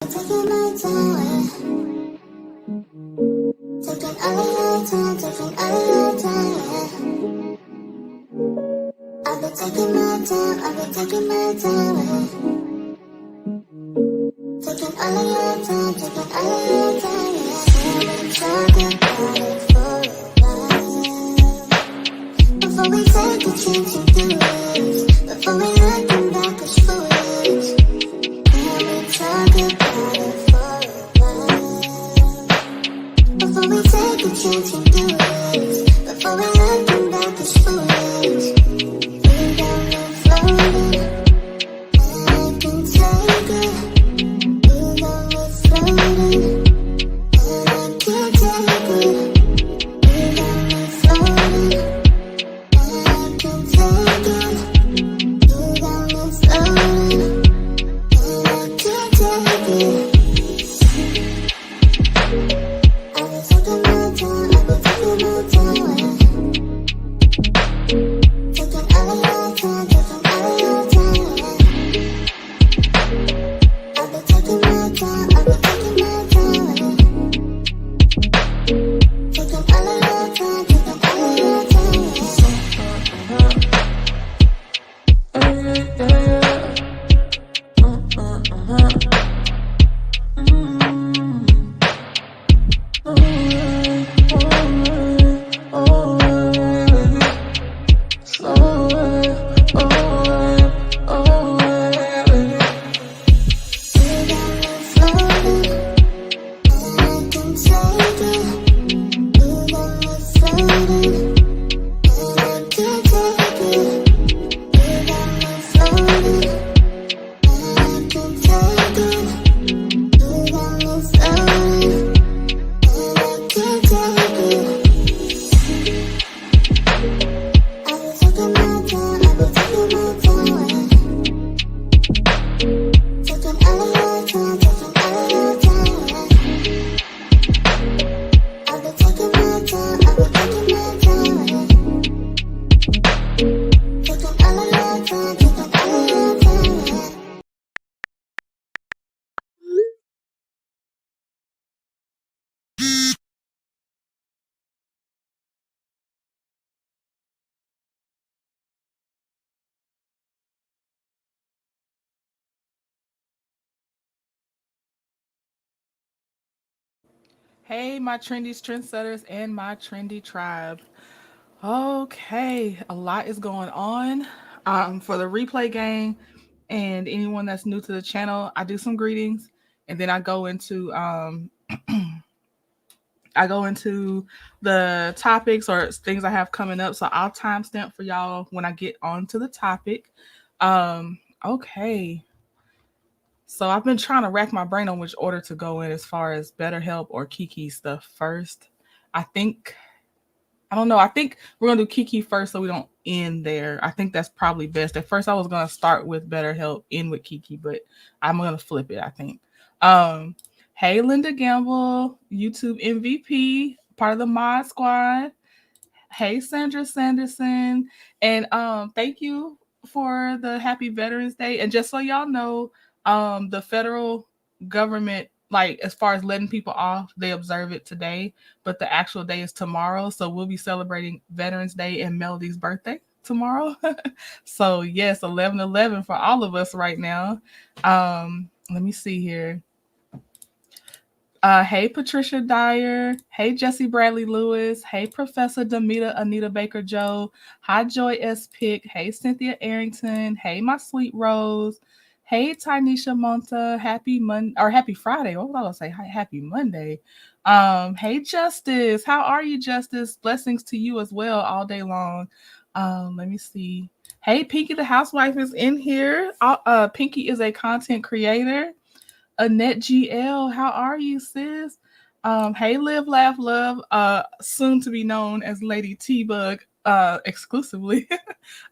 Taking my time, taking all of your time, taking all of your time. I've been taking my time, I've been taking my time. Taking all of your time, taking all of your time. I've been talking about it for a while. Before we take a chance and do it, before we looking back as foolish. I've been talking about it for a while. Before we take a chance and do it, before we looking back as foolish. We got me floating, and I can take it. We got me floating, and I can't take it. We got me floating, and I can take it. You got me floating, and I can't take it. I've been taking my time, I've been taking my time. Taking all of your time, taking all of your time. I've been taking my time, I've been taking my time. Taking all of your time, taking all of your time. You got me floating, and I can take it. You got me floating, and I can't take it. You got me floating, and I can take it. You got me floating, and I can't take it. I've been taking my time, I've been taking my time. Taking all of your time, taking all of your time. I've been taking my time, I've been taking my time. Taking all of your time, taking all of your time. Hey, my trendy trendsetters and my trendy tribe. Okay, a lot is going on. For the replay game and anyone that's new to the channel, I do some greetings and then I go into the topics or things I have coming up. So I'll timestamp for y'all when I get onto the topic. Okay. So I've been trying to rack my brain on which order to go in as far as BetterHelp or KeKe stuff first. I think I don't know. I think we're gonna do KeKe first so we don't end there. I think that's probably best. At first I was gonna start with BetterHelp, end with KeKe, but I'm gonna flip it, I think. Um, hey Linda Gamble, YouTube MVP, part of the mod squad. Hey Sandra Sanderson. And thank you for the happy Veterans Day. And just so y'all know, the federal government, like as far as letting people off, they observe it today, but the actual day is tomorrow. So we'll be celebrating Veterans Day and Melody's birthday tomorrow. So yes, 11/11 for all of us right now. Let me see here. Hey, Patricia Dyer. Hey, Jesse Bradley Lewis. Hey, Professor Demita Anita Baker Joe. Hi, Joy S. Pick. Hey, Cynthia Arrington. Hey, my sweet Rose. Hey, Tynesha Monta. Happy Monday or happy Friday. What was I gonna say? Happy Monday. Hey, Justice. How are you, Justice? Blessings to you as well all day long. Let me see. Hey, Pinky the housewife is in here. Pinky is a content creator. Annette GL, how are you, sis? Hey, Live, Laugh, Love, soon to be known as Lady T Bug exclusively.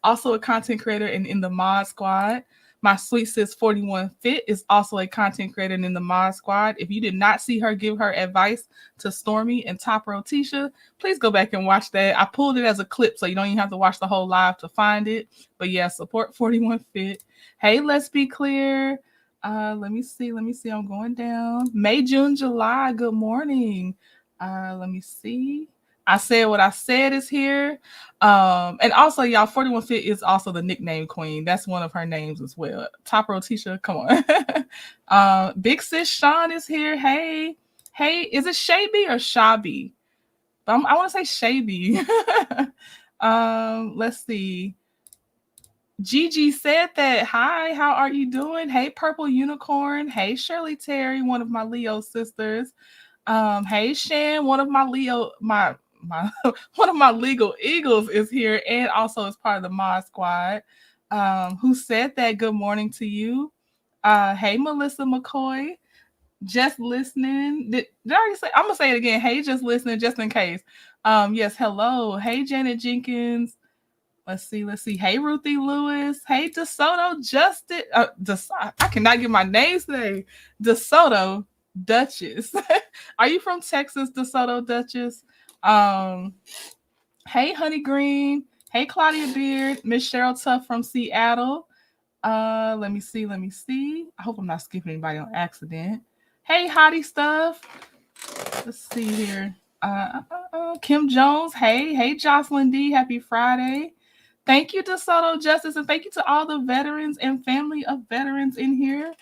Also a content creator and in the mod squad. My sweet sis 41 Fit is also a content creator and in the mod squad. If you did not see her give her advice to Stormy and Top Row Tisha, please go back and watch that. I pulled it as a clip, so you don't even have to watch the whole live to find it. But yeah, support 41 Fit. Hey, let's be clear. Let me see. I'm going down. May, June, July. Good morning. Let me see. I said what I said is here. And also, y'all, 41 Fit is also the nickname queen. That's one of her names as well. Top Row Tisha, come on. Big sis Shan is here. Hey, is it Shaby or Shabi? I want to say Shaby. Let's see. Gigi said that. Hi, how are you doing? Hey, Purple Unicorn. Hey, Shirley Terry, one of my Leo sisters. Hey, Shan, one of my one of my legal eagles is here and also is part of the Mod Squad. Who said that? Good morning to you. Hey, Melissa McCoy. Just listening. Did I already say? I'm gonna say it again. Hey, just listening, just in case. Yes, hello. Hey, Janet Jenkins. Let's see. Hey, Ruthie Lewis. Hey, DeSoto Justin. I cannot get my names today. DeSoto Duchess. Are you from Texas, DeSoto Duchess? Hey, Honey Green. Hey, Claudia Beard. Miss Cheryl Tuff from Seattle. Let me see. I hope I'm not skipping anybody on accident. Hey, Hottie Stuff. Let's see here. Kim Jones. Hey, Jocelyn D. Happy Friday. Thank you to Soto Justice, and thank you to all the veterans and family of veterans in here.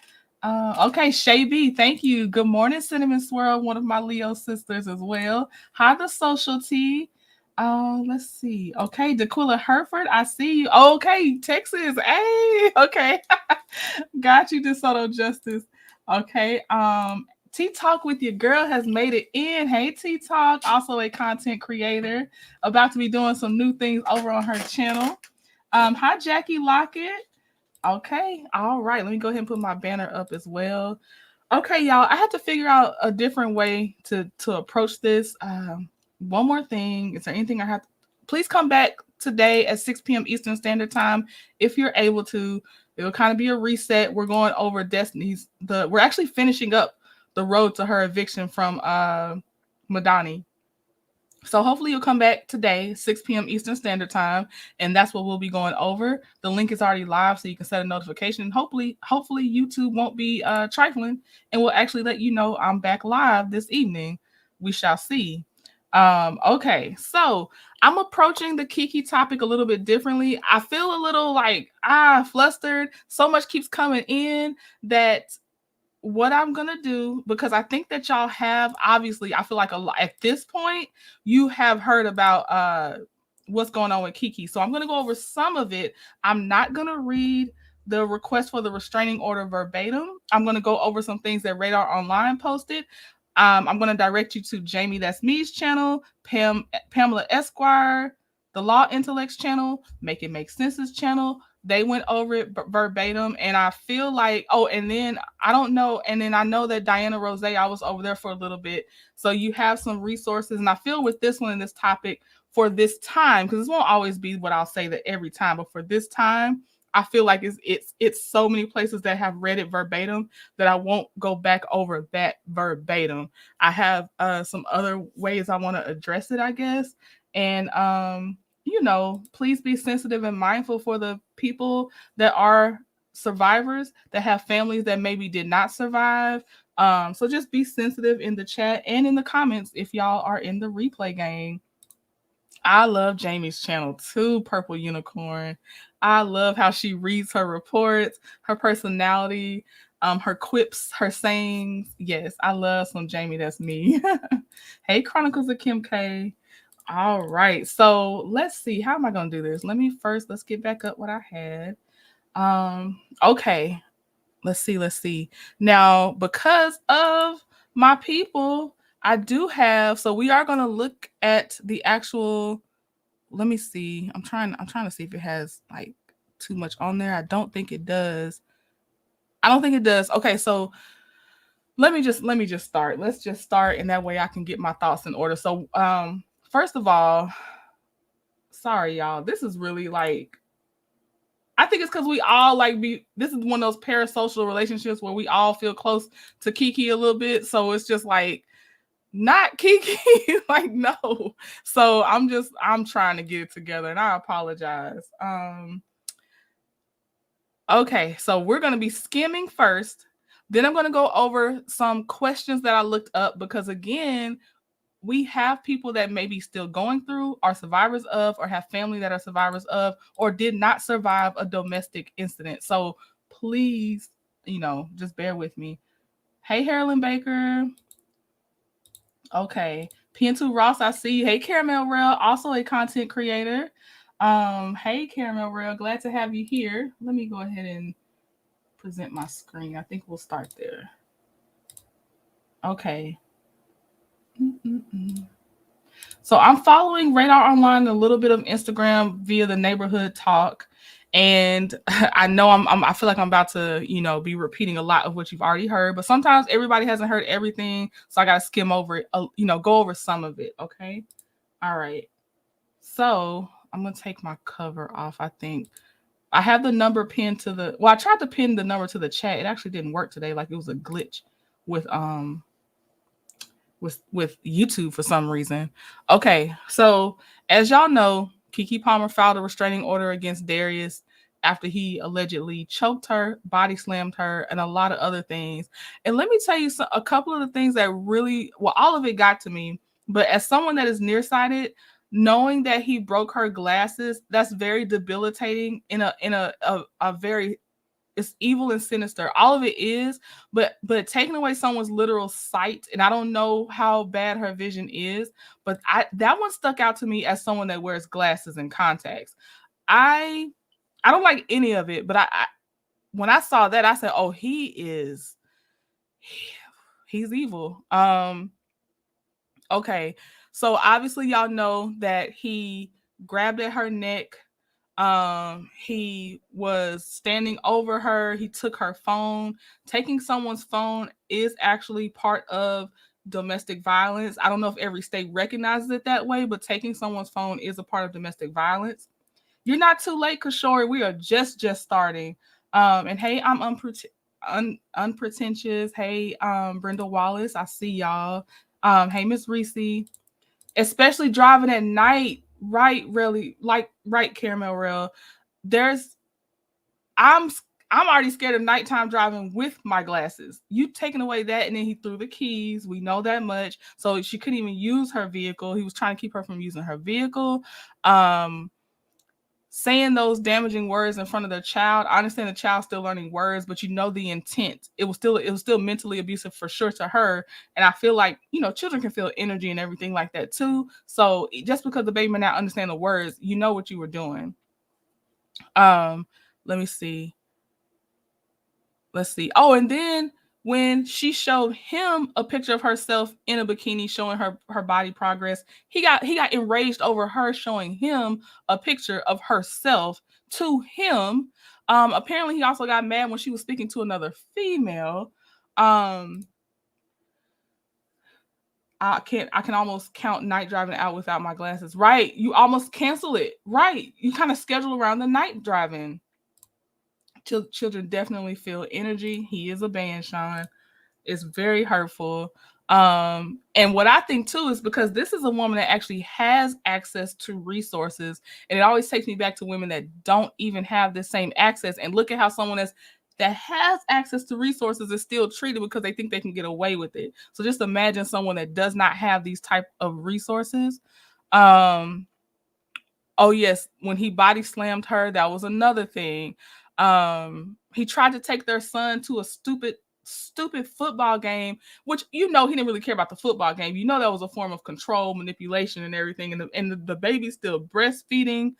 Okay, Shay B, thank you. Good morning, Cinnamon Swirl, one of my Leo sisters as well. Hi, the Social T. Let's see. Okay, Daquilla Herford, I see you. Okay, Texas. Hey, okay. Got you, DeSoto Justice. Okay. T Talk with your girl has made it in. Hey, T Talk, also a content creator, about to be doing some new things over on her channel. Hi, Jackie Lockett. Okay, all right. Let me go ahead and put my banner up as well. Okay, y'all. I had to figure out a different way to approach this. One more thing. Is there anything I have? Please come back today at 6 p.m. Eastern Standard Time if you're able to. It'll kind of be a reset. We're going over Destiny's. We're actually finishing up the road to her eviction from Madani. So hopefully you'll come back today, 6 p.m. Eastern Standard Time, and that's what we'll be going over. The link is already live, so you can set a notification. Hopefully YouTube won't be trifling, and will actually let you know I'm back live this evening. We shall see. Okay, so I'm approaching the KeKe topic a little bit differently. I feel a little like flustered. So much keeps coming in that what I'm gonna do, because I think that y'all have, obviously, I feel like a lot at this point you have heard about what's going on with KeKe. So I'm gonna go over some of it. I'm not gonna read the request for the restraining order verbatim. I'm gonna go over some things that Radar Online posted. I'm gonna direct you to Jamie That's Me's channel, Pamela Esquire, the Law Intellects channel, Make It Make Sense's channel. They went over it verbatim, and I feel like, and then I don't know, and then I know that Diana Rose, I was over there for a little bit, so you have some resources, and I feel with this one and this topic for this time, because this won't always be what I'll say that every time, but for this time, I feel like it's so many places that have read it verbatim that I won't go back over that verbatim. I have some other ways I want to address it, I guess, and please be sensitive and mindful for the people that are survivors, that have families that maybe did not survive. So just be sensitive in the chat and in the comments if y'all are in the replay game. I love Jamie's channel too, Purple Unicorn. I love how she reads her reports, her personality, her quips, her sayings. Yes, I love some Jamie That's Me. Hey, Chronicles of Kim K. All right, so let's see. How am I going to do this? Let's get back up what I had. Okay, let's see. Now, because of my people, I do have, so we are going to look at the actual, let me see. I'm trying to see if it has like too much on there. I don't think it does. Okay, so let me just start. Let's just start, and that way I can get my thoughts in order. So, first of all, sorry, y'all. This is really like, I think it's because we all this is one of those parasocial relationships where we all feel close to KeKe a little bit. So it's just like, not KeKe, like, no. So I'm trying to get it together, and I apologize. Okay, so we're going to be skimming first. Then I'm going to go over some questions that I looked up because, again, we have people that may be still going through, are survivors of, or have family that are survivors of, or did not survive a domestic incident. So please, just bear with me. Hey, Harlan Baker. Okay. P2 Ross, I see you. Hey, Caramel Rail, also a content creator. Hey, Caramel Rail, glad to have you here. Let me go ahead and present my screen. I think we'll start there. Okay. So I'm following Radar Online, a little bit of Instagram via the neighborhood talk. And I know I feel like I'm about to, be repeating a lot of what you've already heard, but sometimes everybody hasn't heard everything. So I got to skim over it, go over some of it. Okay. All right. So I'm going to take my cover off. I think I have the number pinned to I tried to pin the number to the chat. It actually didn't work today. Like it was a glitch with YouTube for some reason. Okay, so as y'all know, Kiki Palmer filed a restraining order against Darius after he allegedly choked her, body slammed her, and a lot of other things. And let me tell you a couple of the things that really, all of it got to me. But as someone that is nearsighted, knowing that he broke her glasses, that's very debilitating in a very, it's evil and sinister. All of it is, but taking away someone's literal sight, and I don't know how bad her vision is, but that one stuck out to me as someone that wears glasses and contacts. I don't like any of it, but I when I saw that, I said, "Oh, he's evil." Okay, so obviously y'all know that he grabbed at her neck. He was standing over her. He took her phone. Taking someone's phone is actually part of domestic violence. I don't know if every state recognizes it that way, but taking someone's phone is a part of domestic violence. You're not too late, Kashori. We are just starting. And hey, I'm unpretentious. Hey, Brenda Wallace, I see y'all. Hey, Miss Reese, especially driving at night. Right, really, right, Caramel Rail. I'm already scared of nighttime driving with my glasses. You taking away that, and then he threw the keys. We know that much. So she couldn't even use her vehicle. He was trying to keep her from using her vehicle. Saying those damaging words in front of their child. I understand the child's still learning words, but you know the intent. It was still mentally abusive for sure to her. And I feel like, children can feel energy and everything like that too. So just because the baby may not understand the words, you know what you were doing. Let me see. Let's see. Oh, and then when she showed him a picture of herself in a bikini showing her body progress, he got enraged over her showing him a picture of herself to him. Apparently he also got mad when she was speaking to another female. I can almost count night driving out without my glasses. Right. You almost cancel it. Right. You kind of schedule around the night driving. Children definitely feel energy. He is a band, Shan. It's very hurtful. And what I think too is because this is a woman that actually has access to resources, and it always takes me back to women that don't even have the same access. And look at how someone that has access to resources is still treated because they think they can get away with it. So just imagine someone that does not have these type of resources. Oh yes, when he body slammed her, that was another thing. He tried to take their son to a stupid football game, which he didn't really care about the football game. That was a form of control, manipulation, and everything. And the baby's still breastfeeding.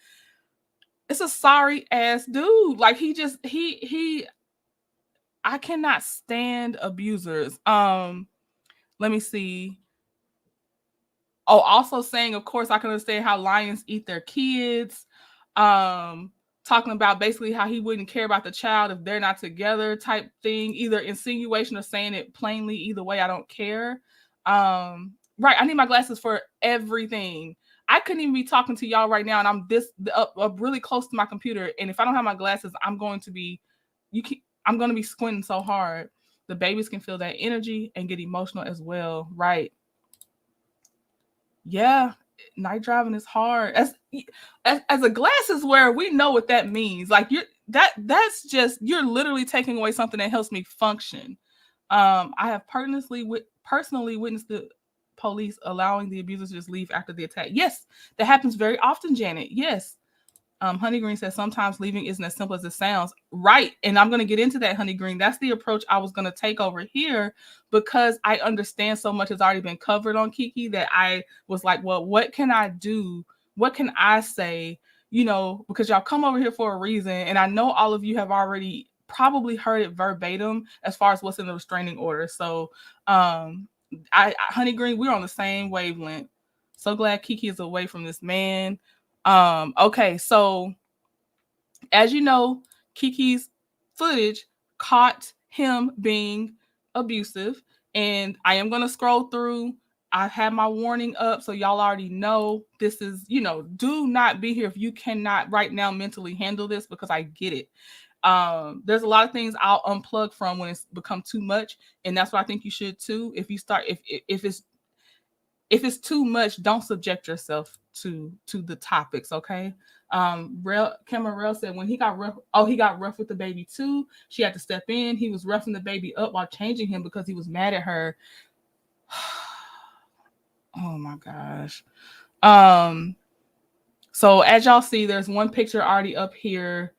It's a sorry ass dude. Like he I cannot stand abusers. Let me see. Oh, also saying, of course, I can understand how lions eat their kids. Talking about basically how he wouldn't care about the child if they're not together type thing, either insinuation or saying it plainly. Either way, I don't care. Right, I need my glasses for everything. I couldn't even be talking to y'all right now, and I'm up really close to my computer. And if I don't have my glasses, I'm going to be squinting so hard. The babies can feel that energy and get emotional as well. Right. Yeah. night driving is hard. As a glasses wearer, we know what that means. Like that's just, you're literally taking away something that helps me function. I have personally witnessed the police allowing the abusers to just leave after the attack. Yes, that happens very often, Janet. Yes. Honey Green says sometimes leaving isn't as simple as it sounds. Right. And I'm going to get into that, Honey Green. That's the approach I was going to take over here, because I understand so much has already been covered on KeKe that I was like, well, what can I do? What can I say? Because y'all come over here for a reason. And I know all of you have already probably heard it verbatim as far as what's in the restraining order. So, Honey Green, we're on the same wavelength. So glad KeKe is away from this man. Okay, so as you know, KeKe's footage caught him being abusive, and I am going to scroll through. I have my warning up, so y'all already know this is, do not be here if you cannot right now mentally handle this, because I get it. There's a lot of things I'll unplug from when it's become too much, and that's what I think you should too. If you start, if it's too much, don't subject yourself to the topics, okay? Cameron said when he got rough, he got rough with the baby too. She had to step in. He was roughing the baby up while changing him because he was mad at her. Oh my gosh. So as y'all see, there's one picture already up here.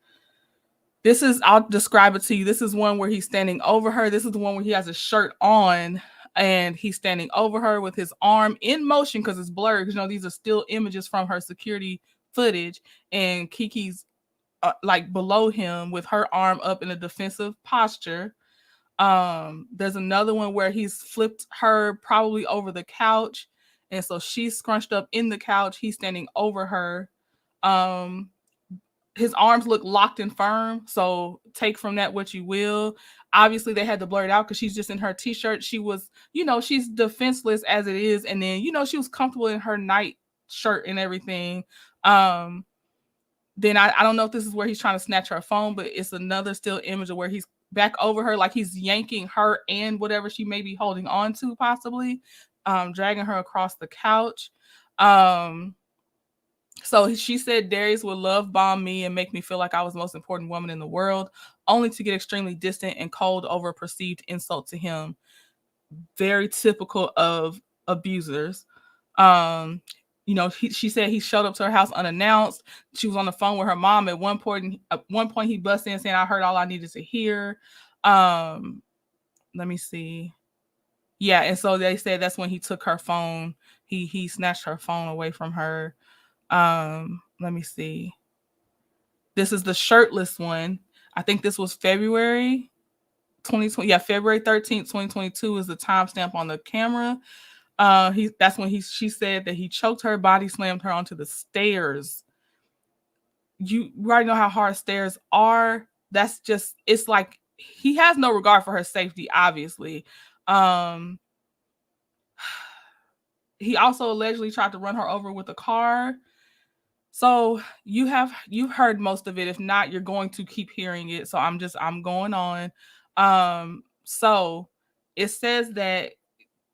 This is, I'll describe it to you. This is one where he's standing over her. This is the one where he has a shirt on and he's standing over her with his arm in motion because it's blurred. Because these are still images from her security footage, and KeKe's like below him with her arm up in a defensive posture. There's another one where he's flipped her probably over the couch, and so she's scrunched up in the couch. He's standing over her. His arms look locked and firm, so take from that what you will. Obviously, they had to blur it out because she's just in her t-shirt. She was, she's defenseless as it is, and then, she was comfortable in her night shirt and everything. Then I don't know if this is where he's trying to snatch her phone, but it's another still image of where he's back over her, like he's yanking her and whatever she may be holding on to, possibly, dragging her across the couch. So she said Darius would love bomb me and make me feel like I was the most important woman in the world, only to get extremely distant and cold over a perceived insult to him. Very typical of abusers. She said he showed up to her house unannounced. She was on the phone with her mom at one point. At one point, he busted in saying, "I heard all I needed to hear." Let me see. Yeah, and so they said that's when he took her phone. He snatched her phone away from her. Let me see. This is the shirtless one. I think this was February 2020. Yeah, February 13th, 2022 is the timestamp on the camera. That's when she said that he choked her, body slammed her onto the stairs. You already know how hard stairs are. That's just, it's like he has no regard for her safety, obviously. He also allegedly tried to run her over with a car. So you've heard most of it. If not, you're going to keep hearing it. So I'm going on. So it says that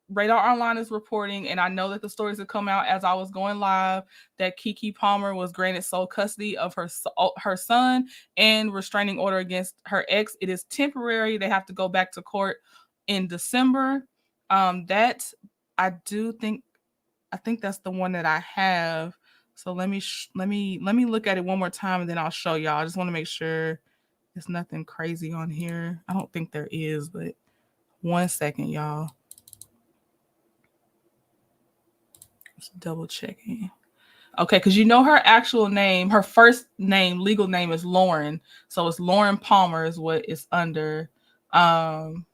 Radar Online is reporting, and I know that the stories have come out as I was going live, that KeKe Palmer was granted sole custody of her son and restraining order against her ex. It is temporary. They have to go back to court in December. That I think that's the one that I have. So let me look at it one more time and then I'll show y'all. I just want to make sure there's nothing crazy on here. I don't think there is, but 1 second, y'all. Just double checking. Okay, because her actual name, her first name, legal name is Lauren. So it's Lauren Palmer is what it's under. And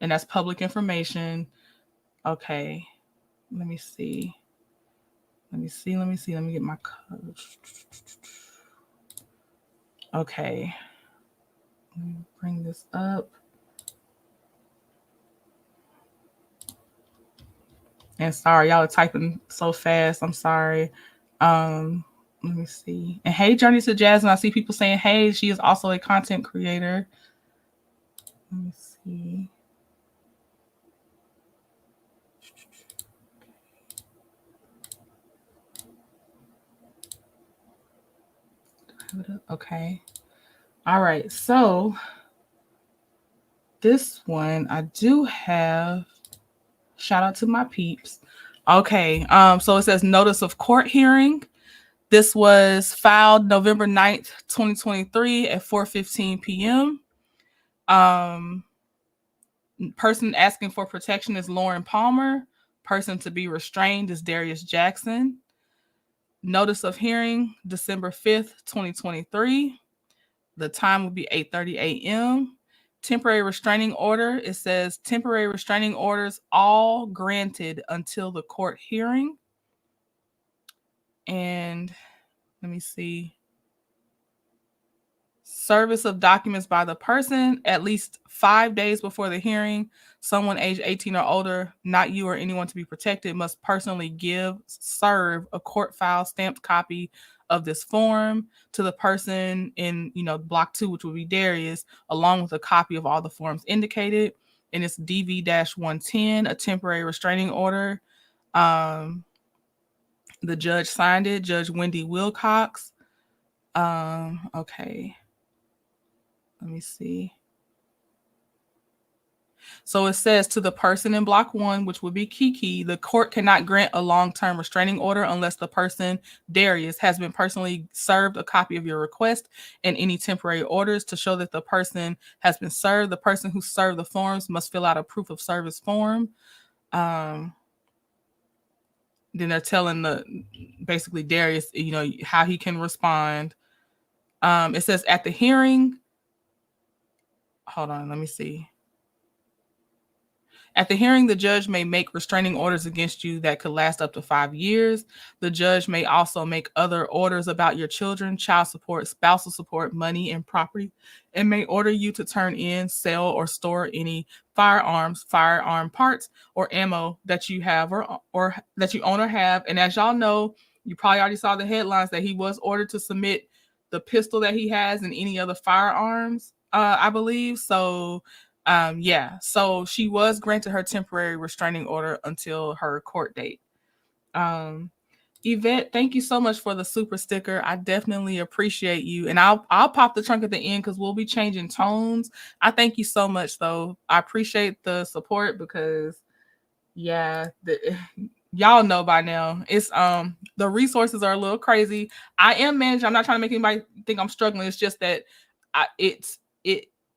that's public information. Okay. Let me see. Let me get my code. Okay. Let me bring this up. And sorry, y'all are typing so fast. I'm sorry. Let me see. And hey, Journey to Jasmine. I see people saying, hey, she is also a content creator. Let me see. Okay. All right. So this one I do have. Shout out to my peeps. Okay. So it says notice of court hearing. This was filed November 9th, 2023 at 4:15 p.m. Um, person asking for protection is Lauren Palmer. Person to be restrained is Darius Jackson. Notice of hearing December 5th, 2023. The time will be 8:30 a.m. Temporary restraining order. It says temporary restraining orders all granted until the court hearing. And let me see. Service of documents by the person at least 5 days before the hearing. Someone age 18 or older, not you or anyone to be protected, must personally serve a court file stamped copy of this form to the person in, block 2, which would be Darius, along with a copy of all the forms indicated. And it's DV-110, a temporary restraining order. The judge signed it, Judge Wendy Wilcox. Okay. Let me see. So it says to the person in block 1, which would be KeKe, the court cannot grant a long-term restraining order unless the person, Darius, has been personally served a copy of your request and any temporary orders to show that the person has been served. The person who served the forms must fill out a proof of service form. Then they're telling basically Darius, how he can respond. It says at the hearing. Hold on, let me see. At the hearing, the judge may make restraining orders against you that could last up to 5 years. The judge may also make other orders about your children, child support, spousal support, money, and property, and may order you to turn in, sell, or store any firearms, firearm parts, or ammo that you have or that you own or have. And as y'all know, you probably already saw the headlines that he was ordered to submit the pistol that he has and any other firearms, I believe. So so she was granted her temporary restraining order until her court date. Yvette, thank you so much for the super sticker. I definitely appreciate you. And I'll pop the trunk at the end because we'll be changing tones. I thank you so much though. I appreciate the support because y'all know by now. It's the resources are a little crazy. I am managing. I'm not trying to make anybody think I'm struggling. It's just that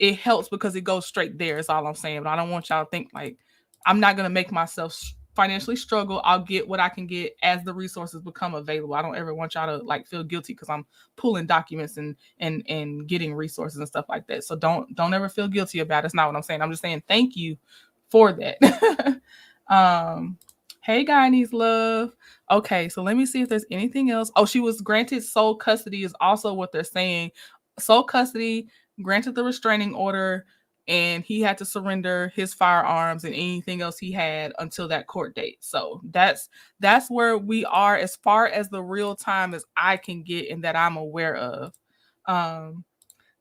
it helps because it goes straight there. Is all I'm saying. But I don't want y'all to think like I'm not gonna make myself financially struggle. I'll get what I can get as the resources become available. I don't ever want y'all to like feel guilty because I'm pulling documents and getting resources and stuff like that. So don't ever feel guilty about it. That's not what I'm saying. I'm just saying thank you for that. Hey, guy needs love. Okay, so let me see if there's anything else. Oh, she was granted sole custody is also what they're saying. Sole custody, granted the restraining order, and he had to surrender his firearms and anything else he had until that court date. So that's where we are as far as the real time as I can get and that I'm aware of.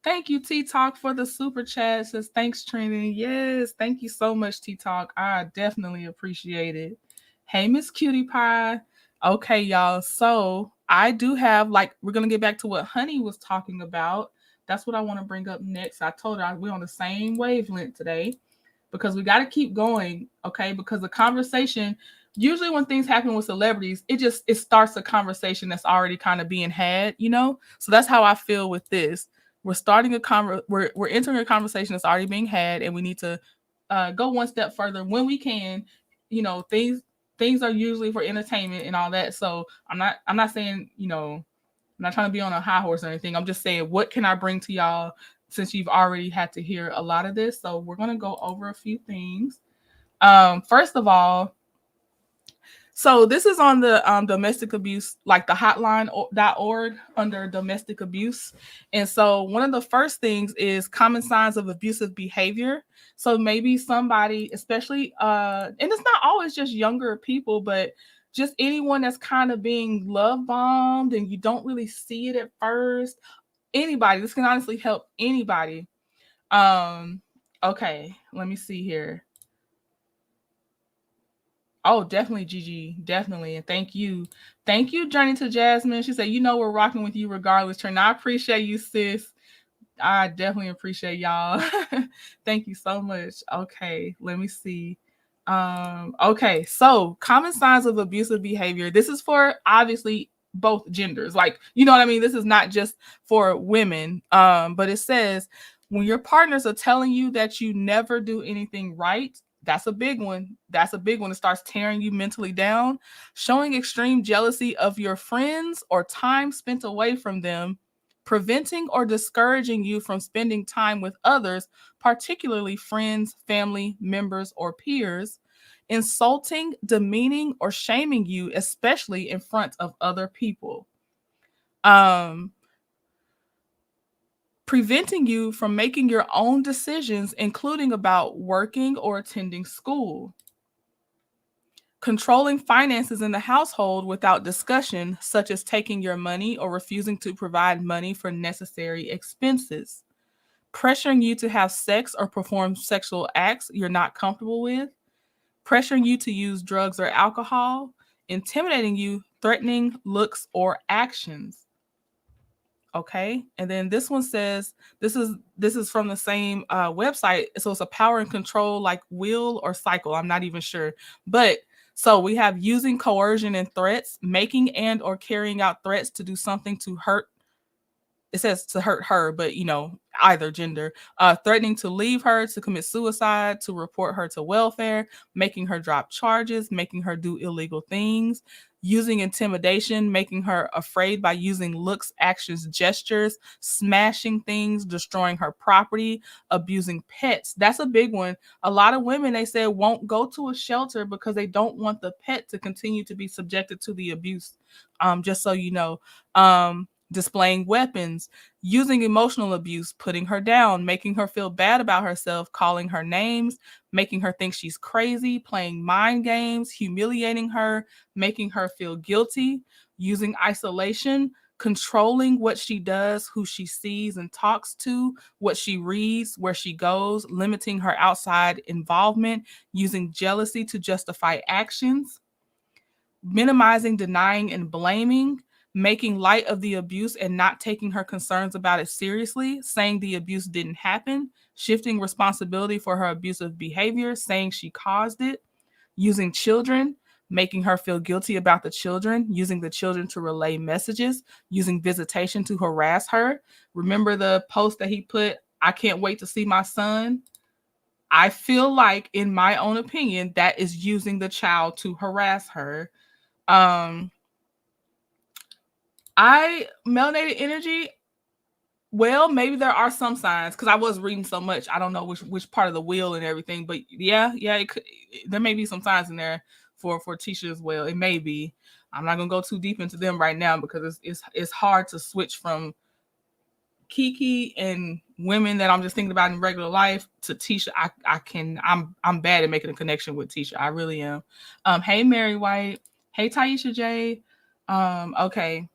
Thank you, T Talk, for the super chat. Says thanks, Trini. Yes, thank you so much, T Talk. I definitely appreciate it. Hey, Miss Cutie Pie. Okay, y'all. So I do have we're gonna get back to what Honey was talking about. That's what I want to bring up next. I told her we're on the same wavelength today because we got to keep going, okay? Because the conversation, usually when things happen with celebrities, it starts a conversation that's already kind of being had, So that's how I feel with this. We're starting we're entering a conversation that's already being had, and we need to go one step further when we can. Things are usually for entertainment and all that. So I'm not saying, I'm not trying to be on a high horse or anything. I'm just saying, what can I bring to y'all since you've already had to hear a lot of this? So we're going to go over a few things. First of all, so this is on the domestic abuse, like the hotline.org under domestic abuse. And so one of the first things is common signs of abusive behavior. So maybe somebody, especially, and it's not always just younger people, but just anyone that's kind of being love bombed and you don't really see it at first. Anybody, this can honestly help anybody. Okay, let me see here. Oh, definitely, Gigi. Definitely. And thank you. Thank you, Journey to Jasmine. She said, you know, we're rocking with you regardless. Trent, I appreciate you, sis. I definitely appreciate y'all. Thank you so much. Okay, let me see. Okay, so common signs of abusive behavior. This is for obviously both genders. Like, you know what I mean? This is not just for women. But it says when your partners are telling you that you never do anything right, that's a big one. That's a big one. It starts tearing you mentally down. Showing extreme jealousy of your friends or time spent away from them, preventing or discouraging you from spending time with others, particularly friends, family members, or peers, insulting, demeaning, or shaming you, especially in front of other people. Um, Preventing you from making your own decisions, including about working or attending school. Controlling finances in the household without discussion, such as taking your money or refusing to provide money for necessary expenses. Pressuring you to have sex or perform sexual acts you're not comfortable with. Pressuring you to use drugs or alcohol. Intimidating you, threatening looks or actions. Okay, and then this one says this is from the same website, so it's a power and control like wheel or cycle, I'm not even sure. But so we have using coercion and threats, making and or carrying out threats to do something to hurt. It says to hurt her, but you know, either gender. Threatening to leave her, to commit suicide, to report her to welfare, making her drop charges, making her do illegal things, using intimidation, making her afraid by using looks, actions, gestures, smashing things, destroying her property, abusing pets. That's a big one. A lot of women, they said, won't go to a shelter because they don't want the pet to continue to be subjected to the abuse. Just so you know. Displaying weapons, using emotional abuse, putting her down, making her feel bad about herself, calling her names, making her think she's crazy, playing mind games, humiliating her, making her feel guilty, using isolation, controlling what she does, who she sees and talks to, what she reads, where she goes, limiting her outside involvement, using jealousy to justify actions, minimizing, denying, and blaming, making light of the abuse and not taking her concerns about it seriously, saying the abuse didn't happen, shifting responsibility for her abusive behavior, saying she caused it, using children, making her feel guilty about the children, using the children to relay messages, using visitation to harass her. Remember the post that he put, I can't wait to see my son? I feel like, in my own opinion, that is using the child to harass her. um I melanated energy. Well, maybe there are some signs because I was reading so much. I don't know which part of the wheel and everything, but yeah, there may be some signs in there for Tisha as well. It may be. I'm not gonna go too deep into them right now because it's hard to switch from KeKe and women that I'm just thinking about in regular life to Tisha. I'm bad at making a connection with Tisha. I really am. Hey Mary White. Hey Taisha J. Okay.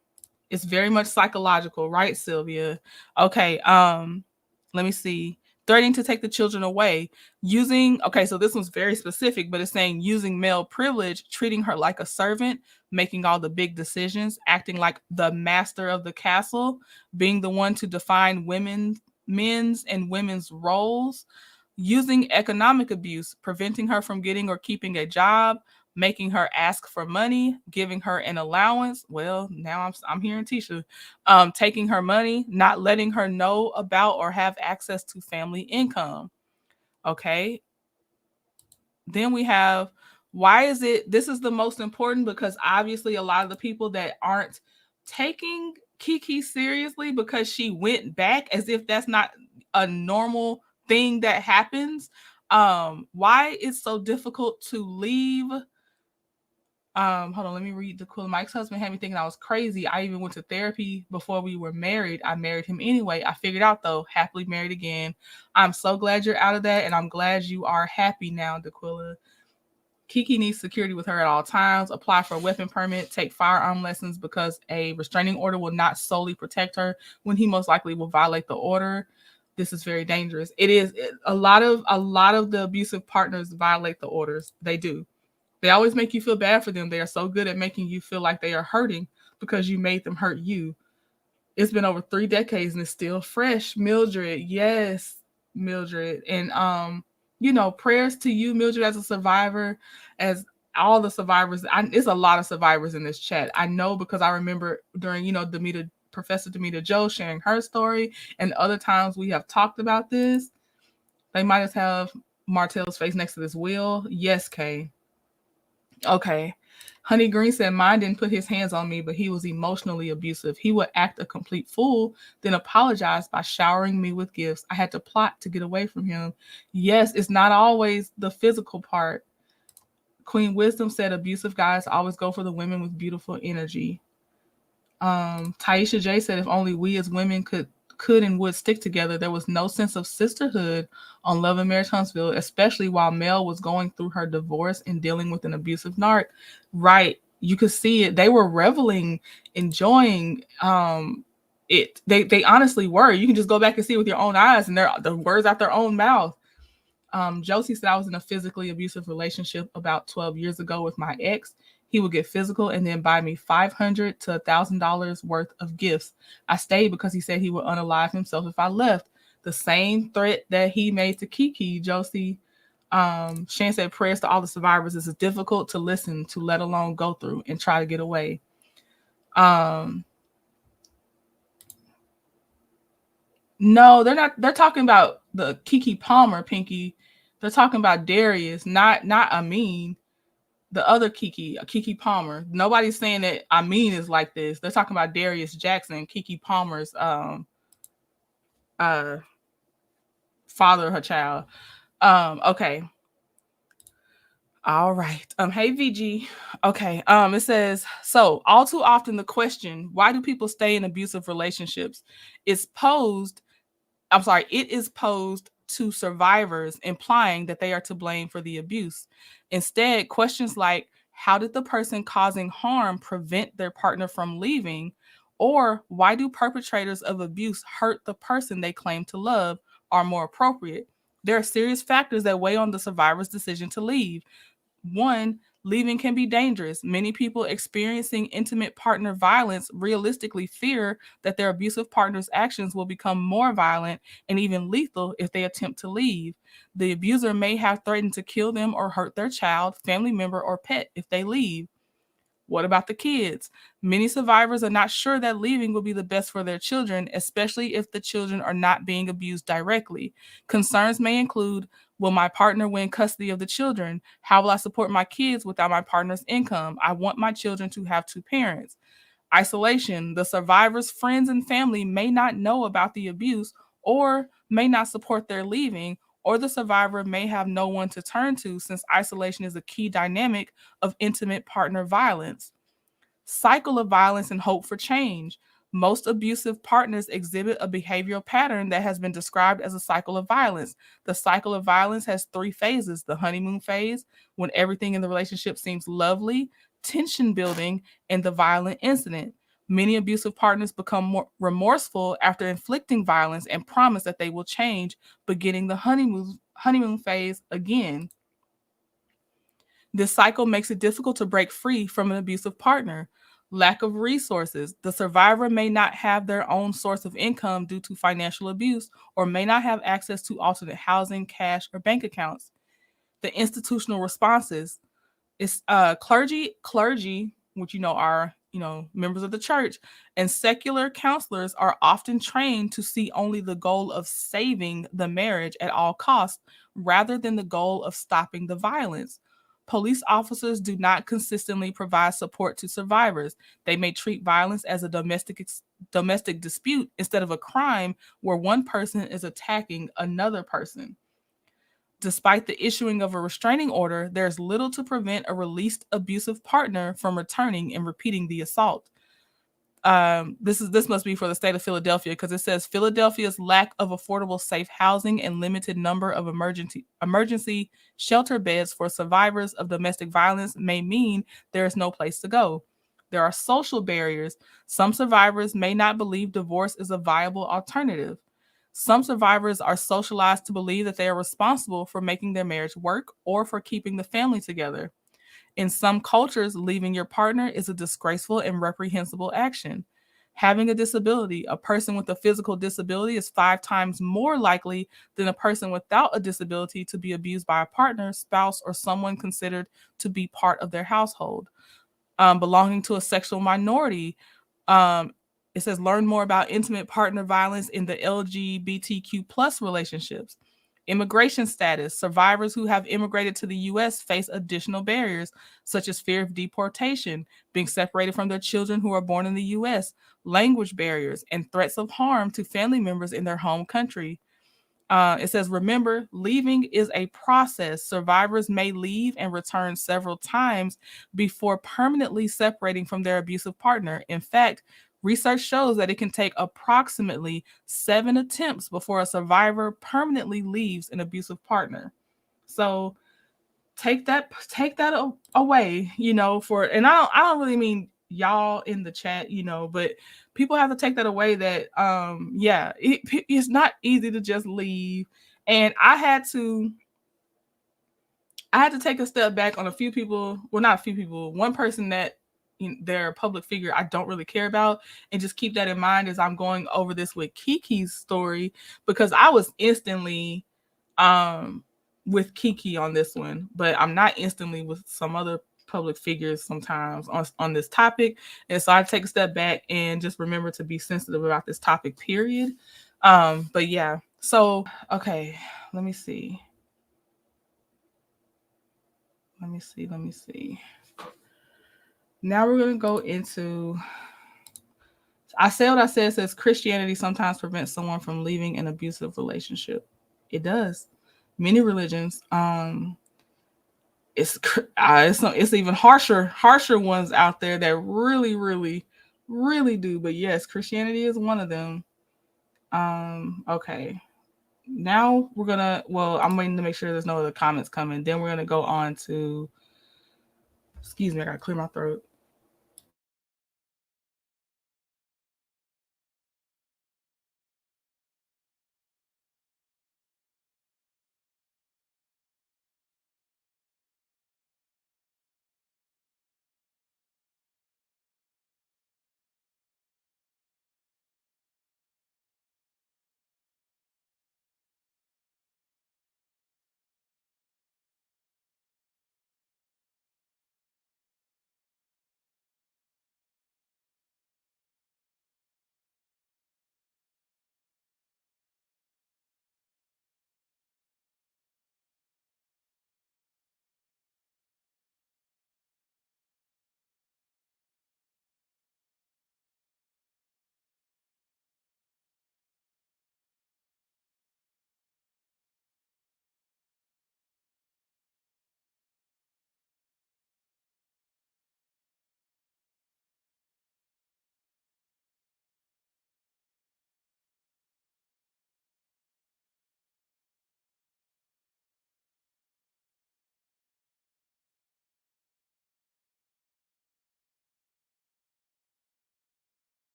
It's very much psychological, right, Sylvia? Okay, let me see. Threatening to take the children away. Using, okay, so this one's very specific, but it's saying using male privilege, treating her like a servant, making all the big decisions, acting like the master of the castle, being the one to define men's and women's roles, using economic abuse, preventing her from getting or keeping a job, making her ask for money, giving her an allowance. Well, now I'm hearing Tisha. Taking her money, not letting her know about or have access to family income. Okay. Then we have, why is it, this is the most important because obviously a lot of the people that aren't taking KeKe seriously because she went back as if that's not a normal thing that happens. Why it's so difficult to leave. Hold on, let me read the quote. Mike's husband had me thinking I was crazy. I even went to therapy before we were married. I married him anyway. I figured out though, happily married again. I'm so glad you're out of that, and I'm glad you are happy now, Daquilla. KeKe needs security with her at all times. Apply for a weapon permit. Take firearm lessons because a restraining order will not solely protect her when he most likely will violate the order. This is very dangerous. It is a lot of the abusive partners violate the orders. They do. They always make you feel bad for them. They are so good at making you feel like they are hurting because you made them hurt you. It's been over 3 decades and it's still fresh. Mildred, yes, Mildred. And prayers to you, Mildred, as a survivor, as all the survivors. It's a lot of survivors in this chat. I know because I remember during, Professor Demita Joe sharing her story, and other times we have talked about this. They might as have Martell's face next to this wheel. Yes, Kay. Okay. Honey Green said, mine didn't put his hands on me, but he was emotionally abusive. He would act a complete fool, then apologize by showering me with gifts. I had to plot to get away from him. Yes, it's not always the physical part. Queen Wisdom said, abusive guys always go for the women with beautiful energy. Taisha J said, if only we as women could and would stick together. There was no sense of sisterhood on Love and Marriage Huntsville, especially while Mel was going through her divorce and dealing with an abusive narc. Right. You could see it. They were reveling, enjoying it. They honestly were. You can just go back and see it with your own eyes, and the words out their own mouth. Josie said, I was in a physically abusive relationship about 12 years ago with my ex. He would get physical and then buy me $500 to $1,000 worth of gifts. I stayed because he said he would unalive himself if I left. The same threat that he made to KeKe, Josie. Shan said, prayers to all the survivors. It's difficult to listen to, let alone go through and try to get away. No, they're not. They're talking about the KeKe Palmer, Pinky. They're talking about Darius, not Amin. The other KeKe Palmer. Nobody's saying that Amin is like this. They're talking about Darius Jackson, KeKe Palmer's father, her child. Okay. All right. Hey VG. Okay. It says, so all too often the question, why do people stay in abusive relationships, is posed. It is posed to survivors, implying that they are to blame for the abuse. Instead, questions like, how did the person causing harm prevent their partner from leaving? Or why do perpetrators of abuse hurt the person they claim to love are more appropriate? There are serious factors that weigh on the survivor's decision to leave. One, leaving can be dangerous. Many people experiencing intimate partner violence realistically fear that their abusive partner's actions will become more violent and even lethal if they attempt to leave. The abuser may have threatened to kill them or hurt their child, family member, or pet if they leave. What about the kids? Many survivors are not sure that leaving will be the best for their children, especially if the children are not being abused directly. Concerns may include, will my partner win custody of the children? How will I support my kids without my partner's income? I want my children to have two parents. Isolation. The survivor's friends and family may not know about the abuse or may not support their leaving, or the survivor may have no one to turn to since isolation is a key dynamic of intimate partner violence. Cycle of violence and hope for change. Most abusive partners exhibit a behavioral pattern that has been described as a cycle of violence. The cycle of violence has 3 phases: the honeymoon phase, when everything in the relationship seems lovely, tension building, and the violent incident. Many abusive partners become more remorseful after inflicting violence and promise that they will change, beginning the honeymoon phase again. This cycle makes it difficult to break free from an abusive partner. Lack of resources. The survivor may not have their own source of income due to financial abuse or may not have access to alternate housing, cash, or bank accounts. The institutional responses. It's clergy, which are members of the church, and secular counselors are often trained to see only the goal of saving the marriage at all costs rather than the goal of stopping the violence. Police officers do not consistently provide support to survivors. They may treat violence as a domestic dispute instead of a crime where one person is attacking another person. Despite the issuing of a restraining order, there's little to prevent a released abusive partner from returning and repeating the assault. This must be for the state of Philadelphia, because it says Philadelphia's lack of affordable safe housing and limited number of emergency shelter beds for survivors of domestic violence may mean there is no place to go. There are social barriers. Some survivors may not believe divorce is a viable alternative. Some survivors are socialized to believe that they are responsible for making their marriage work or for keeping the family together. In some cultures, leaving your partner is a disgraceful and reprehensible action. Having a disability, a person with a physical disability is 5 times more likely than a person without a disability to be abused by a partner, spouse, or someone considered to be part of their household. Belonging to a sexual minority, um, it says learn more about intimate partner violence in the LGBTQ plus relationships. Immigration status. Survivors who have immigrated to the U.S. face additional barriers, such as fear of deportation, being separated from their children who are born in the U.S., language barriers, and threats of harm to family members in their home country. It says, remember, leaving is a process. Survivors may leave and return several times before permanently separating from their abusive partner. In fact, research shows that it can take approximately 7 attempts before a survivor permanently leaves an abusive partner. So take that away, for, and I don't really mean y'all in the chat, but people have to take that away that yeah, it's not easy to just leave. And I had to take a step back on a few people, well, not a few people, one person that they're a public figure I don't really care about, and just keep that in mind as I'm going over this with KeKe's story, because I was instantly um with KeKe on this one, but I'm not instantly with some other public figures sometimes on this topic. And so I take a step back and just remember to be sensitive about this topic, period. But yeah, so okay, let me see. Now we're gonna go into, I say what I said. It says Christianity sometimes prevents someone from leaving an abusive relationship. It does. Many religions, it's even harsher ones out there that really, really, really do. But yes, Christianity is one of them. Okay. Now we're gonna. Well, I'm waiting to make sure there's no other comments coming. Then we're gonna go on to. Excuse me, I gotta clear my throat.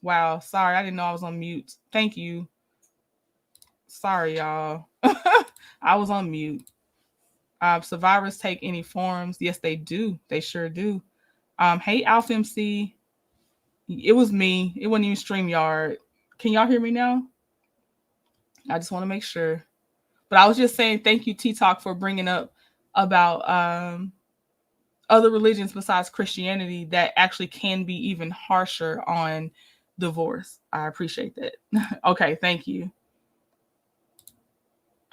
Wow, sorry, I didn't know I was on mute. Thank you. Sorry, y'all. I was on mute. Survivors take any forms? Yes, they do. They sure do. Hey, Alpha MC. It was me. It wasn't even StreamYard. Can y'all hear me now? I just want to make sure. But I was just saying thank you, T Talk, for bringing up about other religions besides Christianity that actually can be even harsher on divorce. I appreciate that. Okay, thank you.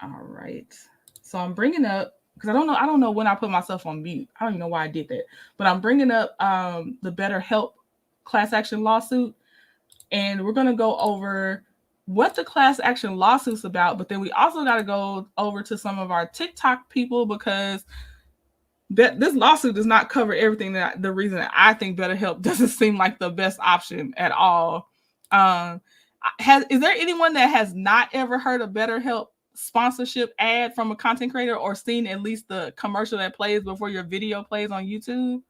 All right. So I'm bringing up, because I don't know when I put myself on mute. I don't even know why I did that. But I'm bringing up the BetterHelp class action lawsuit, and we're going to go over what the class action lawsuit's about, but then we also got to go over to some of our TikTok people, because this lawsuit does not cover everything, that the reason that I think BetterHelp doesn't seem like the best option at all. Is there anyone that has not ever heard a BetterHelp sponsorship ad from a content creator or seen at least the commercial that plays before your video plays on YouTube?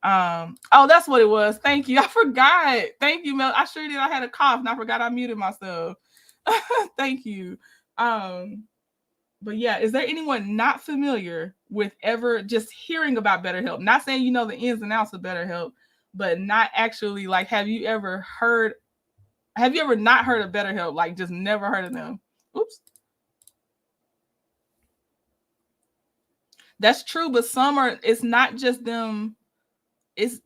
Oh, that's what it was. Thank you. I forgot. Thank you, Mel. I sure did. I had a cough and I forgot I muted myself. Thank you. But yeah, is there anyone not familiar with ever just hearing about BetterHelp? Not saying you know the ins and outs of BetterHelp, but not actually like, have you ever not heard of BetterHelp? Like just never heard of them? Oops. That's true, but some are, it's not just them. It's,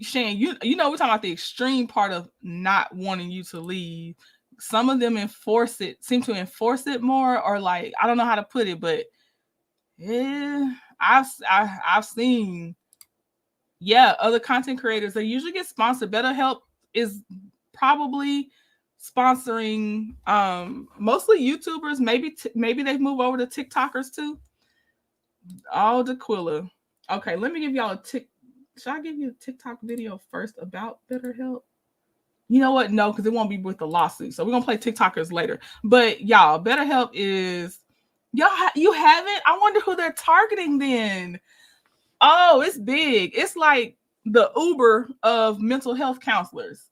Shan, we're talking about the extreme part of not wanting you to leave. Some of them seem to enforce it more, or like, I don't know how to put it, but yeah, I've seen, other content creators, they usually get sponsored. BetterHelp is probably sponsoring mostly YouTubers. Maybe they've moved over to TikTokers too. Oh, Daquilla. Okay, let me give y'all should I give you a TikTok video first about BetterHelp? You know what? No, because it won't be with the lawsuit. So we're gonna play TikTokers later. But y'all, BetterHelp is you haven't? I wonder who they're targeting then. Oh, it's big. It's like the Uber of mental health counselors.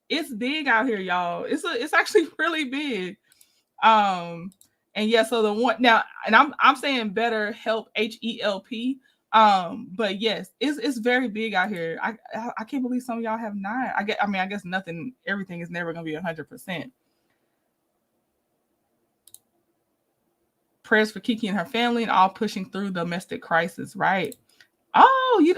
It's big out here, y'all. It's actually really big. And yeah, so the one now, and I'm saying BetterHelp, HELP. But yes, it's very big out here. I can't believe some of y'all have not. I guess everything is never gonna be 100%. Prayers for KeKe and her family and all pushing through domestic crisis, right? Oh,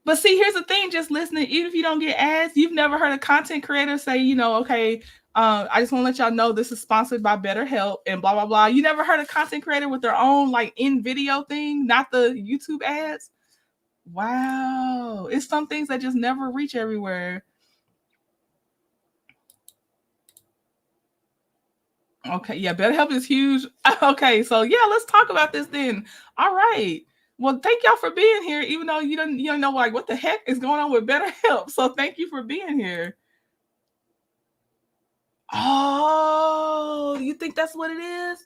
but see, here's the thing, just listening, even if you don't get ads, you've never heard a content creator say, okay, I just want to let y'all know this is sponsored by BetterHelp and blah, blah, blah. You never heard a content creator with their own like in video thing, not the YouTube ads? Wow. It's some things that just never reach everywhere. Okay, yeah, BetterHelp is huge. Okay, so yeah, let's talk about this then. All right. Well, thank y'all for being here, even though you don't know like what the heck is going on with BetterHelp. So thank you for being here. Oh, you think that's what it is?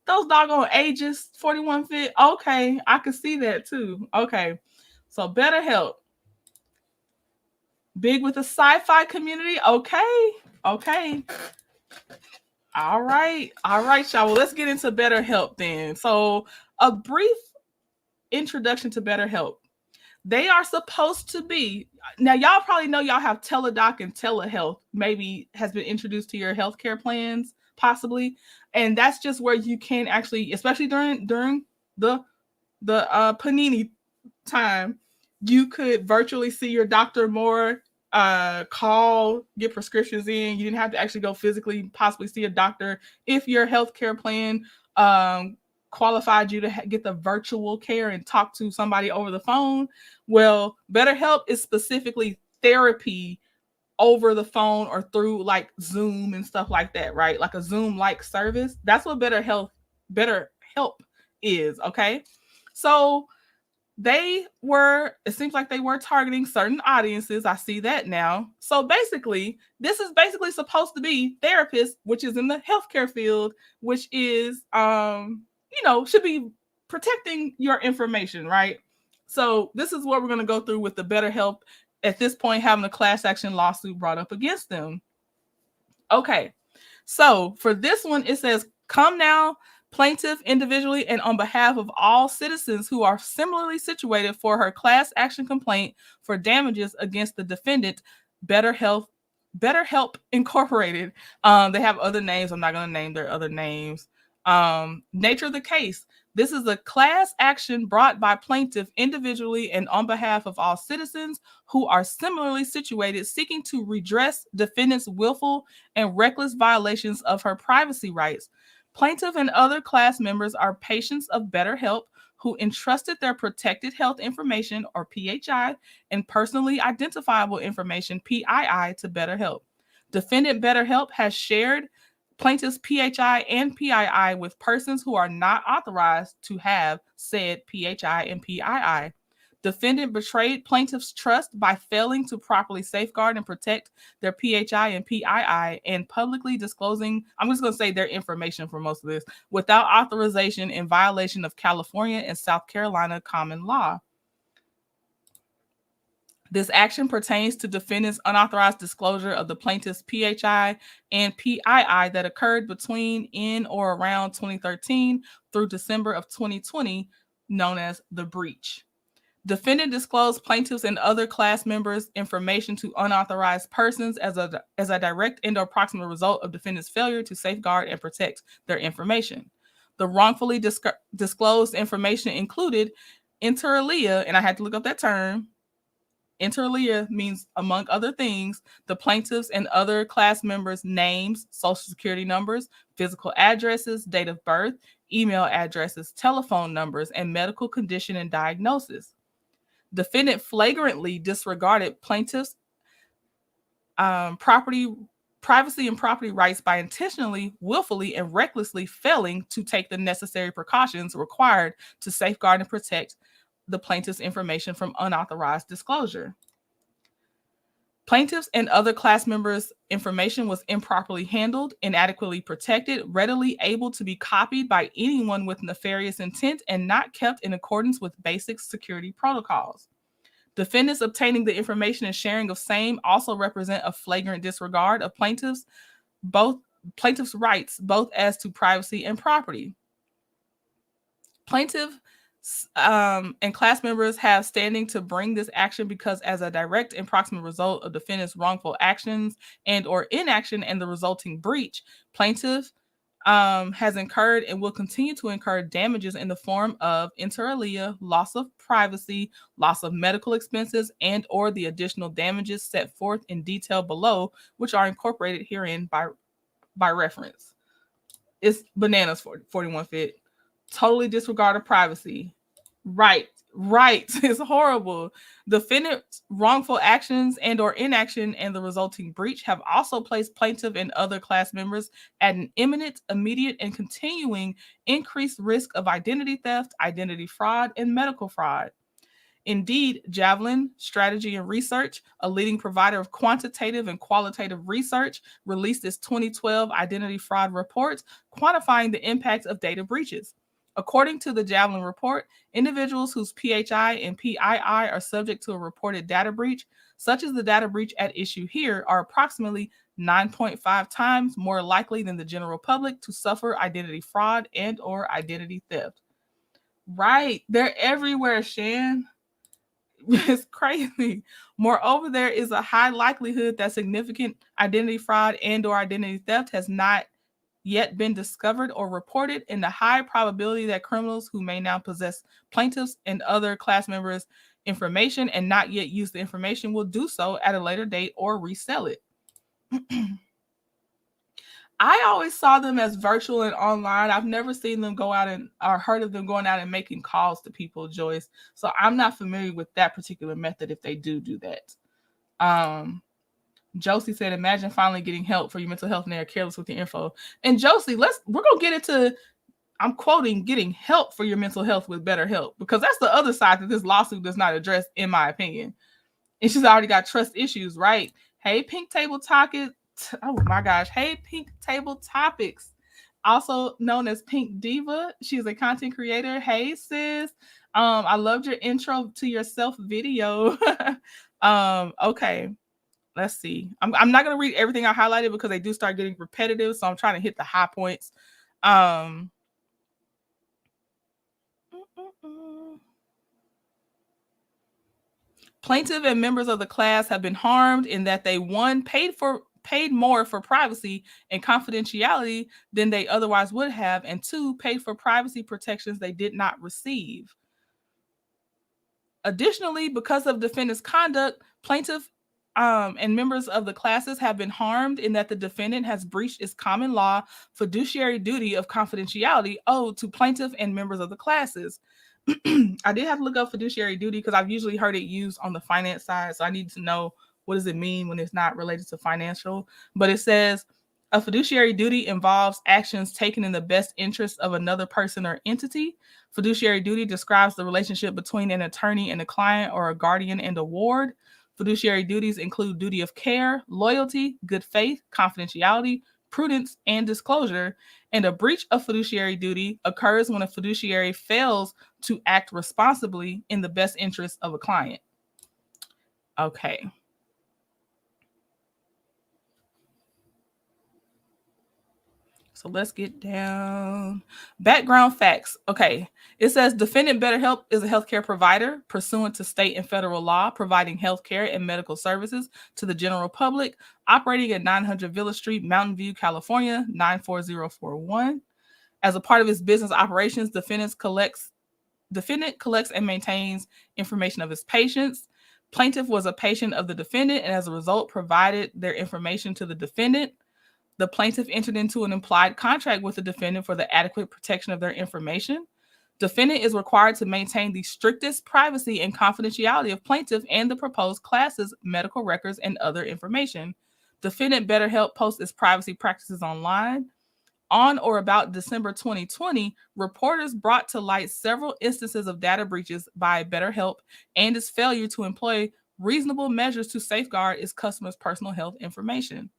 Those doggone ages, 41 fit. Okay, I could see that too. Okay, so BetterHelp. Big with the sci-fi community. Okay. All right, y'all. Well, let's get into BetterHelp then. So a brief introduction to BetterHelp. They are supposed to be, now y'all probably know y'all have teledoc and telehealth maybe has been introduced to your healthcare plans, possibly. And that's just where you can actually, especially during the panini time, you could virtually see your doctor more, call, get prescriptions in. You didn't have to actually go physically possibly see a doctor if your healthcare plan qualified you to get the virtual care and talk to somebody over the phone. Well, BetterHelp is specifically therapy over the phone or through like Zoom and stuff like that, right? Like a Zoom-like service. That's what BetterHelp is, okay? So it seems like they were targeting certain audiences. I see that now. So basically, this is basically supposed to be therapists, which is in the healthcare field, which is, should be protecting your information, right? So this is what we're going to go through with the BetterHelp at this point having a class action lawsuit brought up against them. Okay, so for this one, it says, come now, plaintiff individually and on behalf of all citizens who are similarly situated for her class action complaint for damages against the defendant, BetterHelp Incorporated. They have other names. I'm not going to name their other names. Nature of the case. This is a class action brought by plaintiff individually and on behalf of all citizens who are similarly situated seeking to redress defendant's willful and reckless violations of her privacy rights. Plaintiff and other class members are patients of BetterHelp who entrusted their protected health information, or PHI, and personally identifiable information, PII, to BetterHelp. Defendant BetterHelp has shared plaintiff's PHI and PII with persons who are not authorized to have said PHI and PII. Defendant betrayed plaintiff's trust by failing to properly safeguard and protect their PHI and PII and publicly disclosing, I'm just going to say their information for most of this, without authorization in violation of California and South Carolina common law. This action pertains to defendant's unauthorized disclosure of the plaintiff's PHI and PII that occurred between in or around 2013 through December of 2020, known as the breach. Defendant disclosed plaintiffs and other class members' information to unauthorized persons as a direct and or proximate result of defendant's failure to safeguard and protect their information. The wrongfully disclosed information included inter alia, and I had to look up that term. Inter alia means, among other things, the plaintiffs and other class members' names, social security numbers, physical addresses, date of birth, email addresses, telephone numbers, and medical condition and diagnosis. Defendant flagrantly disregarded plaintiffs' privacy and property rights by intentionally, willfully, and recklessly failing to take the necessary precautions required to safeguard and protect the plaintiff's information from unauthorized disclosure. Plaintiffs and other class members' information was improperly handled, inadequately protected, readily able to be copied by anyone with nefarious intent, and not kept in accordance with basic security protocols. Defendants obtaining the information and sharing of same also represent a flagrant disregard of plaintiffs' rights, both as to privacy and property. Plaintiffs and class members have standing to bring this action because as a direct and proximate result of defendant's wrongful actions and or inaction and the resulting breach, plaintiff has incurred and will continue to incur damages in the form of inter alia, loss of privacy, loss of medical expenses, and or the additional damages set forth in detail below, which are incorporated herein by reference. It's bananas. 41 Fit. Totally disregard of privacy. Right. It's horrible. Defendant's wrongful actions and or inaction and the resulting breach have also placed plaintiff and other class members at an imminent, immediate, and continuing increased risk of identity theft, identity fraud, and medical fraud. Indeed, Javelin Strategy and Research, a leading provider of quantitative and qualitative research, released its 2012 identity fraud report quantifying the impact of data breaches. According to the Javelin report, individuals whose PHI and PII are subject to a reported data breach, such as the data breach at issue here, are approximately 9.5 times more likely than the general public to suffer identity fraud and or identity theft. Right. They're everywhere, Shan. It's crazy. Moreover, there is a high likelihood that significant identity fraud and or identity theft has not yet been discovered or reported, and the high probability that criminals who may now possess plaintiffs and other class members' information and not yet use the information will do so at a later date or resell it. I always saw them as virtual and online. I've never seen them go out and or heard of them going out and making calls to people, Joyce. So I'm not familiar with that particular method if they do that. Josie said, imagine finally getting help for your mental health and they're careless with your info. And Josie, we're going to get into, I'm quoting, getting help for your mental health with BetterHelp, because that's the other side that this lawsuit does not address, in my opinion. And she's already got trust issues, right? Hey, Pink Table Topics. Oh my gosh. Hey, Pink Table Topics, also known as Pink Diva. She's a content creator. Hey, sis. I loved your intro to yourself video. Okay. Let's see. I'm not going to read everything I highlighted because they do start getting repetitive. So I'm trying to hit the high points. Plaintiff and members of the class have been harmed in that they, one, paid more for privacy and confidentiality than they otherwise would have, and two, paid for privacy protections they did not receive. Additionally, because of defendant's conduct, plaintiff and members of the classes have been harmed in that the defendant has breached its common law fiduciary duty of confidentiality owed to plaintiff and members of the classes. I did have to look up fiduciary duty because I've usually heard it used on the finance side. So I need to know, what does it mean when it's not related to financial? But it says A fiduciary duty involves actions taken in the best interest of another person or entity. Fiduciary duty describes the relationship between an attorney and a client or a guardian and a ward. Fiduciary duties include duty of care, loyalty, good faith, confidentiality, prudence, and disclosure. And a breach of fiduciary duty occurs when a fiduciary fails to act responsibly in the best interest of a client. Okay. So let's get down. Background facts. Okay. It says defendant BetterHelp is a healthcare provider pursuant to state and federal law, providing healthcare and medical services to the general public, operating at 900 Villa Street, Mountain View, California, 94041. As a part of its business operations, defendant collects and maintains information of his patients. Plaintiff was a patient of the defendant and as a result provided their information to the defendant. The plaintiff entered into an implied contract with the defendant for the adequate protection of their information. Defendant is required to maintain the strictest privacy and confidentiality of plaintiff and the proposed class's medical records and other information. Defendant BetterHelp posts its privacy practices online. On or about December 2020, reporters brought to light several instances of data breaches by BetterHelp and its failure to employ reasonable measures to safeguard its customers' personal health information.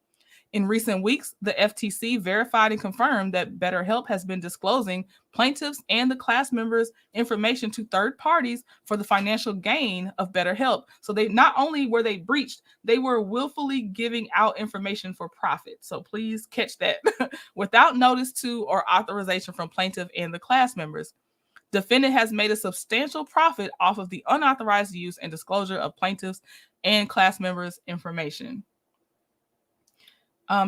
In recent weeks, the FTC verified and confirmed that BetterHelp has been disclosing plaintiffs' and the class members' information to third parties for the financial gain of BetterHelp. So they not only were they breached, they were willfully giving out information for profit. So please catch that. Without notice to or authorization from plaintiff and the class members. Defendant has made a substantial profit off of the unauthorized use and disclosure of plaintiffs' and class members' information.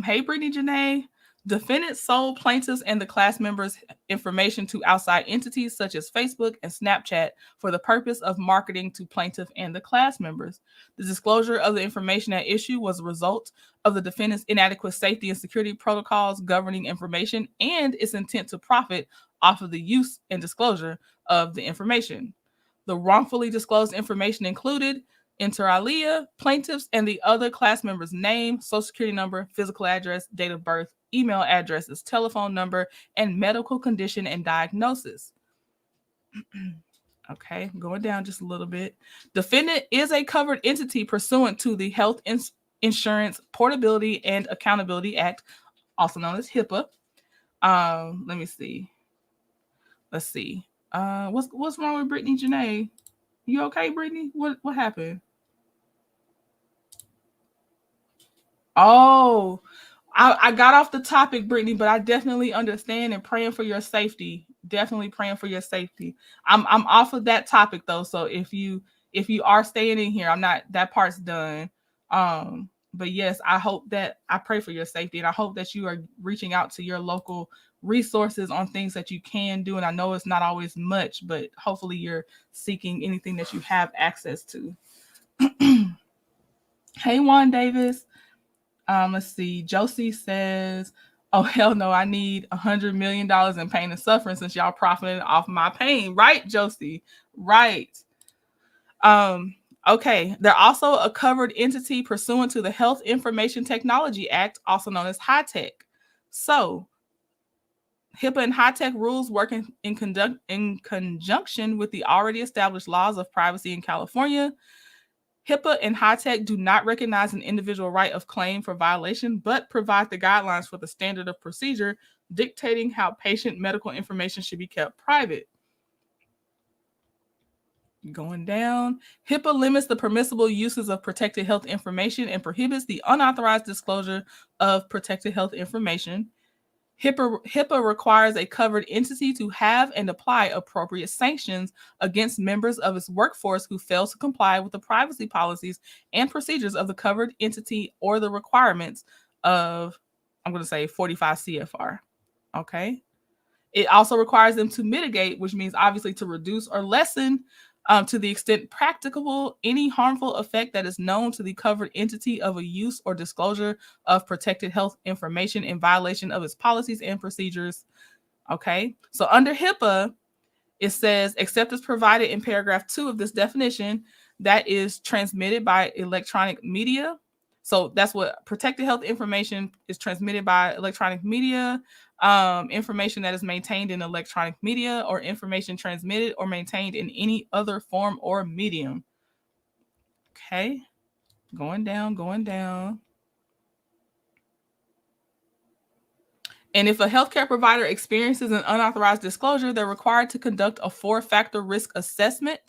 Hey, Brittany Janae. Defendant sold plaintiffs and the class members' information to outside entities such as Facebook and Snapchat for the purpose of marketing to plaintiff and the class members. The disclosure of the information at issue was a result of the defendant's inadequate safety and security protocols governing information and its intent to profit off of the use and disclosure of the information. The wrongfully disclosed information included inter alia, plaintiffs and the other class members' name, social security number, physical address, date of birth, email addresses, telephone number, and medical condition and diagnosis. Okay, going down just a little bit. Defendant is a covered entity pursuant to the Health Insurance Portability and Accountability Act, also known as HIPAA. Let me see. Let's see. What's wrong with Brittany Janae? You okay, Brittany? What happened? Oh, I got off the topic, Brittany, but I definitely understand and praying for your safety. Definitely praying for your safety. I'm off of that topic though. So if you are staying in here, I'm not, that part's done. But yes, I pray for your safety and I hope that you are reaching out to your local resources on things that you can do. And I know it's not always much, but hopefully you're seeking anything that you have access to. Hey, Juan Davis. Let's see. Josie says, oh, hell no, I need $100 million in pain and suffering since y'all profiting off my pain. Right, Josie? Right. Okay. They're also a covered entity pursuant to the Health Information Technology Act, also known as HITECH. So HIPAA and HITECH rules work in conjunction with the already established laws of privacy in California. HIPAA and HITECH do not recognize an individual right of claim for violation, but provide the guidelines for the standard of procedure dictating how patient medical information should be kept private. Going down, HIPAA limits the permissible uses of protected health information and prohibits the unauthorized disclosure of protected health information. HIPAA requires a covered entity to have and apply appropriate sanctions against members of its workforce who fail to comply with the privacy policies and procedures of the covered entity or the requirements of, I'm going to say 45 CFR. Okay. It also requires them to mitigate, which means obviously to reduce or lessen to the extent practicable, any harmful effect that is known to the covered entity of a use or disclosure of protected health information in violation of its policies and procedures. Okay, so under HIPAA, it says, except as provided in paragraph 2 of this definition, that is transmitted by electronic media. So that's what protected health information is transmitted by electronic media, information that is maintained in electronic media, or information transmitted or maintained in any other form or medium. Okay, going down. And if a healthcare provider experiences an unauthorized disclosure, they're required to conduct a 4-factor risk assessment.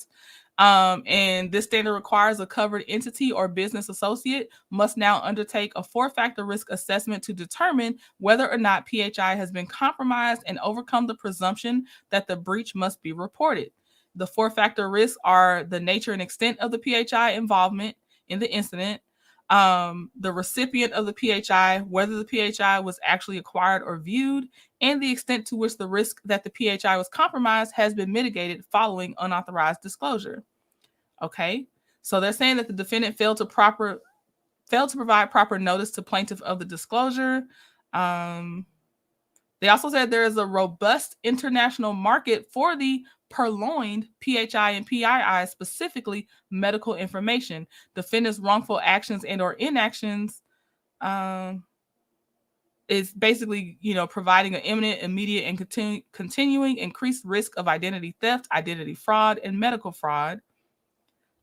And this standard requires a covered entity or business associate must now undertake a 4-factor risk assessment to determine whether or not PHI has been compromised and overcome the presumption that the breach must be reported. The 4-factor risks are the nature and extent of the PHI involvement in the incident, the recipient of the PHI, whether the PHI was actually acquired or viewed, and the extent to which the risk that the PHI was compromised has been mitigated following unauthorized disclosure. Okay, so they're saying that the defendant failed to provide proper notice to plaintiff of the disclosure. They also said there is a robust international market for the purloined PHI and PII, specifically medical information. Defendant's wrongful actions and or inactions is basically, providing an imminent, immediate, and continuing increased risk of identity theft, identity fraud, and medical fraud.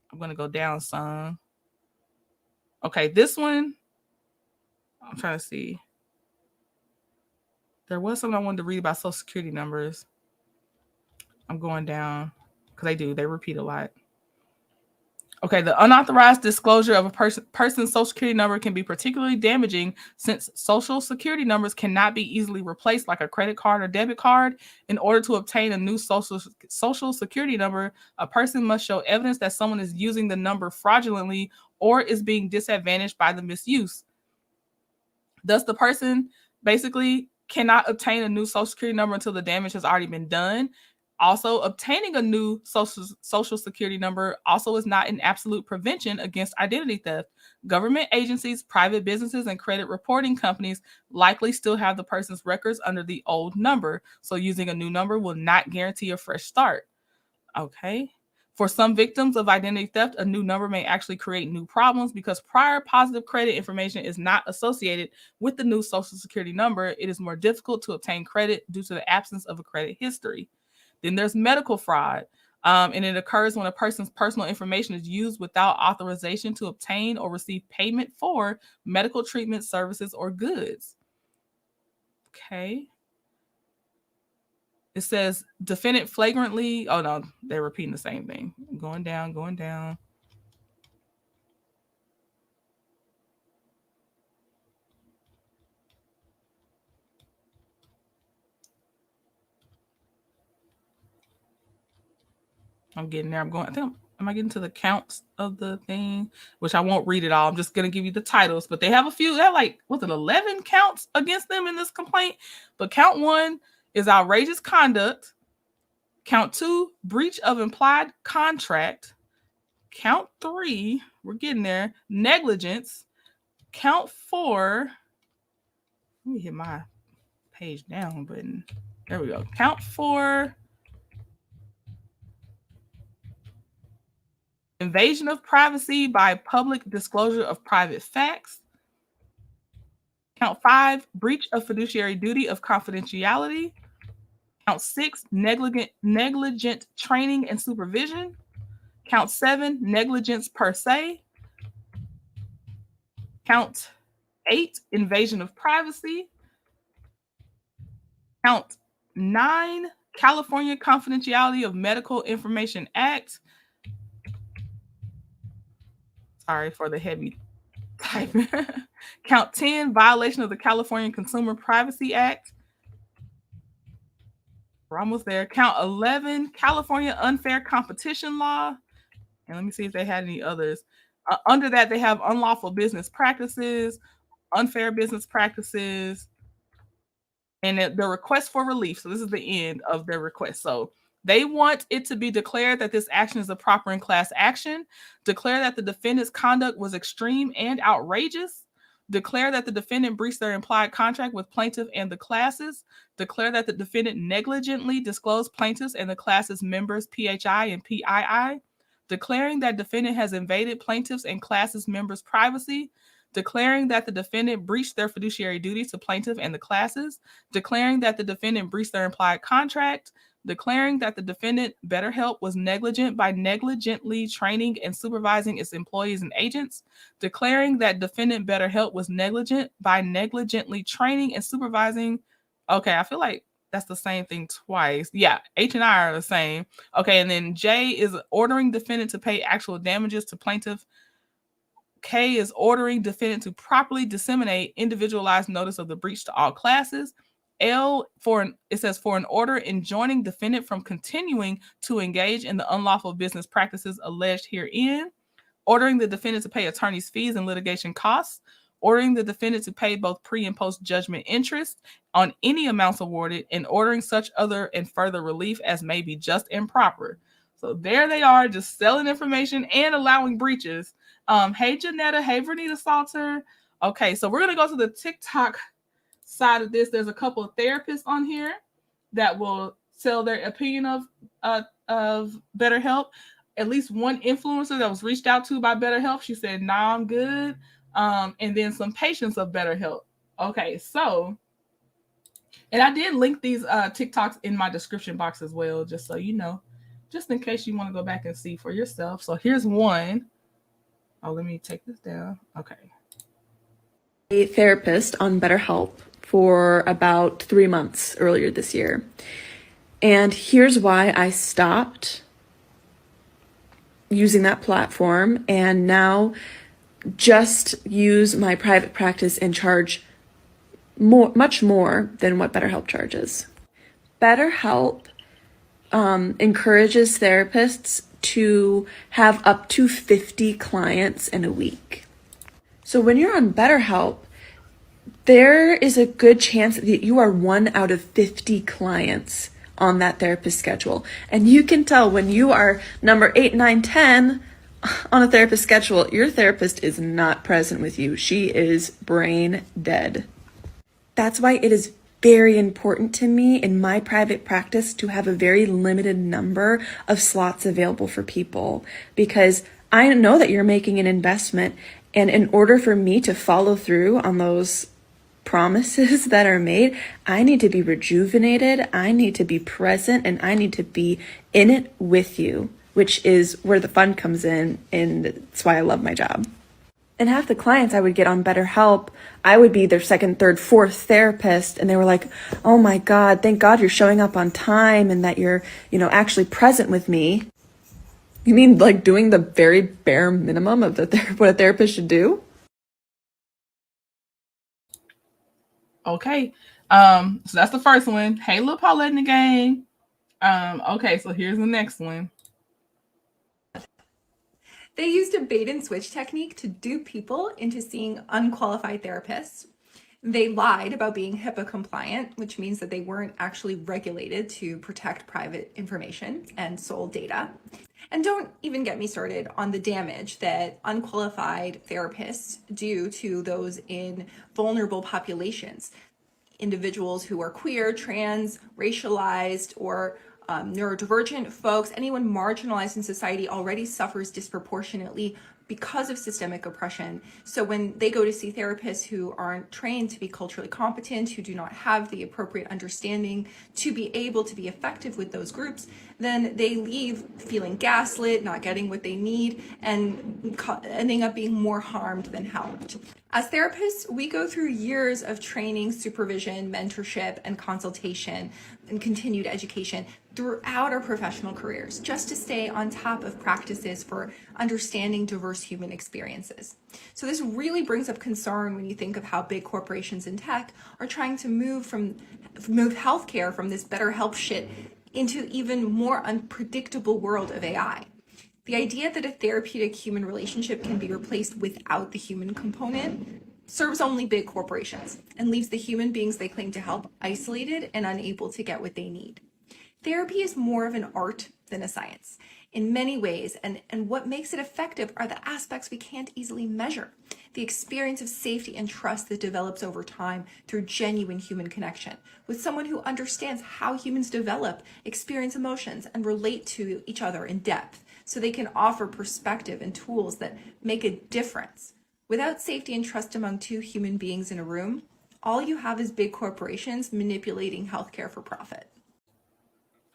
I'm going to go down some. Okay, this one, I'm trying to see. There was something I wanted to read about Social Security numbers. I'm going down because they repeat a lot. Okay, the unauthorized disclosure of a person's Social Security number can be particularly damaging since Social Security numbers cannot be easily replaced like a credit card or debit card. In order to obtain a new Social Security number, a person must show evidence that someone is using the number fraudulently or is being disadvantaged by the misuse. Thus, the person basically cannot obtain a new Social Security number until the damage has already been done. Also, obtaining a new social security number also is not an absolute prevention against identity theft. Government agencies, private businesses, and credit reporting companies likely still have the person's records under the old number, so using a new number will not guarantee a fresh start. Okay. For some victims of identity theft, a new number may actually create new problems because prior positive credit information is not associated with the new Social Security number. It is more difficult to obtain credit due to the absence of a credit history. Then there's medical fraud, and it occurs when a person's personal information is used without authorization to obtain or receive payment for medical treatment, services, or goods. Okay. It says defendant flagrantly. Oh, no, they're repeating the same thing. Going down. I'm getting there. Am I getting to the counts of the thing? Which I won't read it all. I'm just going to give you the titles. But they have a few. They have 11 counts against them in this complaint? But count 1 is outrageous conduct. Count 2, breach of implied contract. Count 3, we're getting there, negligence. Count 4, let me hit my page down button. There we go. Count 4, invasion of privacy by public disclosure of private facts. Count 5, breach of fiduciary duty of confidentiality. Count 6, negligent training and supervision. Count 7, negligence per se. Count 8, invasion of privacy. Count 9, California Confidentiality of Medical Information Act. Sorry for the heavy type. Count 10, violation of the California Consumer Privacy Act. We're almost there. Count 11, California Unfair Competition Law. And let me see if they had any others. Under that, they have unlawful business practices, unfair business practices, and the request for relief. So this is the end of their request. So they want it to be declared that this action is a proper and class action, declare that the defendant's conduct was extreme and outrageous, declare that the defendant breached their implied contract with plaintiff and the classes, declare that the defendant negligently disclosed plaintiffs and the classes members PHI and PII, declaring that defendant has invaded plaintiffs and classes members' privacy, declaring that the defendant breached their fiduciary duties to plaintiff and the classes, declaring that the defendant breached their implied contract, declaring that the defendant, BetterHelp, was negligent by negligently training and supervising its employees and agents, declaring that defendant, BetterHelp, was negligent by negligently training and supervising. Okay, I feel like that's the same thing twice. Yeah, H and I are the same. Okay, and then J is ordering defendant to pay actual damages to plaintiff. K is ordering defendant to properly disseminate individualized notice of the breach to all classes. L, it says for an order enjoining defendant from continuing to engage in the unlawful business practices alleged herein, ordering the defendant to pay attorney's fees and litigation costs, ordering the defendant to pay both pre and post judgment interest on any amounts awarded, and ordering such other and further relief as may be just and proper. So there they are, just selling information and allowing breaches. Hey Janetta, hey Vernita Salter. Okay, so we're gonna go to the TikTok side of this. There's a couple of therapists on here that will sell their opinion of BetterHelp. At least one influencer that was reached out to by BetterHelp, she said, "Nah, I'm good." And then some patients of BetterHelp. Okay, so, and I did link these TikToks in my description box as well, just so you know, just in case you want to go back and see for yourself. So here's one. Oh, let me take this down. Okay. A therapist on BetterHelp for about 3 months earlier this year. And here's why I stopped using that platform and now just use my private practice and charge much more than what BetterHelp charges. BetterHelp encourages therapists to have up to 50 clients in a week. So when you're on BetterHelp, there is a good chance that you are 1 out of 50 clients on that therapist schedule. And you can tell when you are number 8, 9, 10 on a therapist schedule, your therapist is not present with you. She is brain dead. That's why it is very important to me in my private practice to have a very limited number of slots available for people, because I know that you're making an investment, and in order for me to follow through on those promises that are made, I need to be rejuvenated, I need to be present, and I need to be in it with you, which is where the fun comes in, and that's why I love my job. And half the clients I would get on BetterHelp, I would be their second, third, fourth therapist, and they were like, "Oh my God, thank God you're showing up on time and that you're, actually present with me." You mean like doing the very bare minimum of what a therapist should do? Okay. So that's the first one. Hey, Lil Paulette in the gang. Okay, so here's the next one. They used a bait and switch technique to dupe people into seeing unqualified therapists. They lied about being HIPAA compliant, which means that they weren't actually regulated to protect private information, and sold data. And don't even get me started on the damage that unqualified therapists do to those in vulnerable populations. Individuals who are queer, trans, racialized, or neurodivergent folks, anyone marginalized in society already suffers disproportionately because of systemic oppression. So when they go to see therapists who aren't trained to be culturally competent, who do not have the appropriate understanding to be able to be effective with those groups, then they leave feeling gaslit, not getting what they need, and ending up being more harmed than helped. As therapists, we go through years of training, supervision, mentorship, and consultation, and continued education throughout our professional careers, just to stay on top of practices for understanding diverse human experiences. So this really brings up concern when you think of how big corporations in tech are trying to move healthcare from this BetterHelp shit into even more unpredictable world of AI. The idea that a therapeutic human relationship can be replaced without the human component serves only big corporations and leaves the human beings they claim to help isolated and unable to get what they need. Therapy is more of an art than a science in many ways, and what makes it effective are the aspects we can't easily measure. The experience of safety and trust that develops over time through genuine human connection with someone who understands how humans develop, experience emotions, and relate to each other in depth, so they can offer perspective and tools that make a difference Without safety and trust among two human beings in a room, all you have is big corporations manipulating healthcare for profit.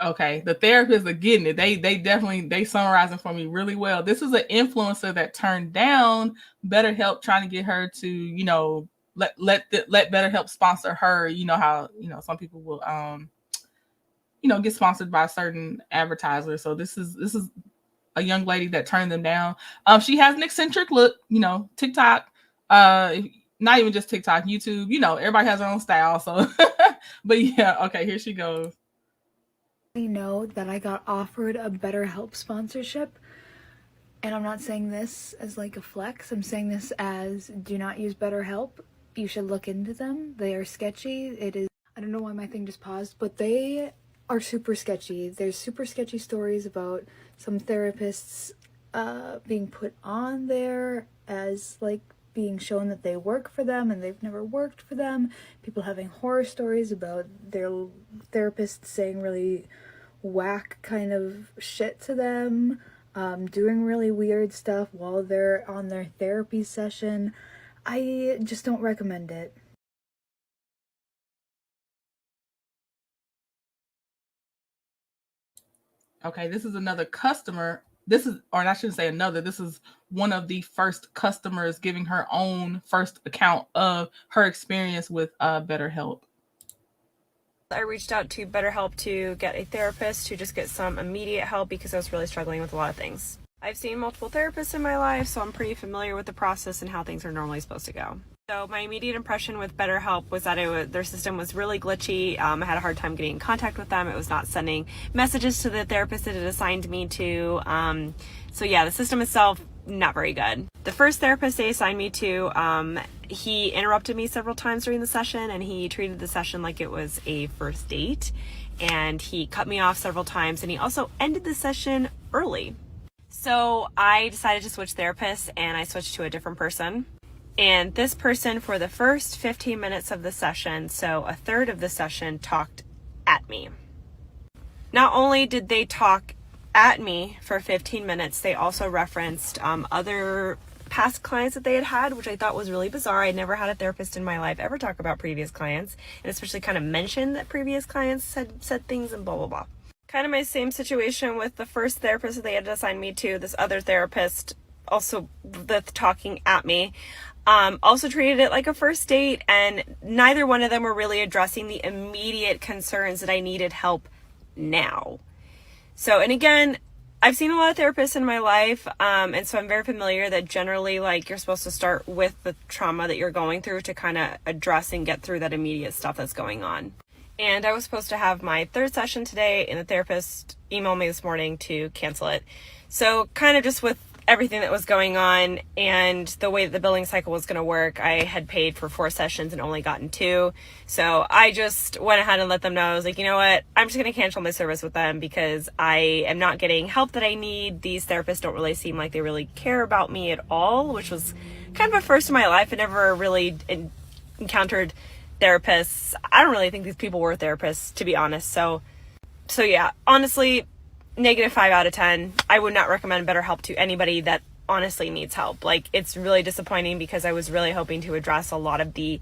Okay, the therapists are getting it. They definitely they summarizing for me really well. This is an influencer that turned down BetterHelp, trying to get her to, you know, let BetterHelp sponsor her. You know how, you know, some people will you know, get sponsored by certain advertisers. So this is a young lady that turned them down. She has an eccentric look, you know, TikTok, not even just TikTok, YouTube, you know, everybody has their own style. So but yeah, okay, here she goes. Know that I got offered a BetterHelp sponsorship, and I'm not saying this as like a flex. I'm saying this as, do not use BetterHelp. You should look into them. They are sketchy. It is, I don't know why my thing just paused, but they are super sketchy. There's super sketchy stories about some therapists being put on there as like being shown that they work for them and they've never worked for them. People having horror stories about their therapists saying really whack kind of shit to them, doing really weird stuff while they're on their therapy session. I just don't recommend it. Okay, this is another customer. This is, or I shouldn't say another, this is one of the first customers giving her own first account of her experience with BetterHelp. I reached out to BetterHelp to get a therapist to just get some immediate help because I was really struggling with a lot of things. I've seen multiple therapists in my life, so I'm pretty familiar with the process and how things are normally supposed to go. So my immediate impression with BetterHelp was that their system was really glitchy. I had a hard time getting in contact with them. It was not sending messages to the therapist that it assigned me to. So yeah, the system itself, not very good. The first therapist they assigned me to, he interrupted me several times during the session, and he treated the session like it was a first date. And he cut me off several times, and he also ended the session early. So I decided to switch therapists, and I switched to a different person. And this person, for the first 15 minutes of the session, so a third of the session, talked at me. Not only did they talk at me for 15 minutes, they also referenced other past clients that they had had, which I thought was really bizarre. I'd never had a therapist in my life ever talk about previous clients, and especially kind of mention that previous clients had said things and blah, blah, blah. Kind of my same situation with the first therapist that they had assigned me to. This other therapist, also with talking at me, also treated it like a first date, and neither one of them were really addressing the immediate concerns that I needed help now. So, and again, I've seen a lot of therapists in my life, and so I'm very familiar that generally, like, you're supposed to start with the trauma that you're going through to kind of address and get through that immediate stuff that's going on. And I was supposed to have my third session today, and the therapist emailed me this morning to cancel it. So kind of just with everything that was going on and the way that the billing cycle was going to work, I had paid for 4 sessions and only gotten 2. So I just went ahead and let them know. I was like, you know what? I'm just going to cancel my service with them because I am not getting help that I need. These therapists don't really seem like they really care about me at all, which was kind of a first in my life. I never really encountered therapists. I don't really think these people were therapists, to be honest. So yeah, honestly, -5 out of 10. I would not recommend BetterHelp to anybody that honestly needs help. Like, it's really disappointing because I was really hoping to address a lot of the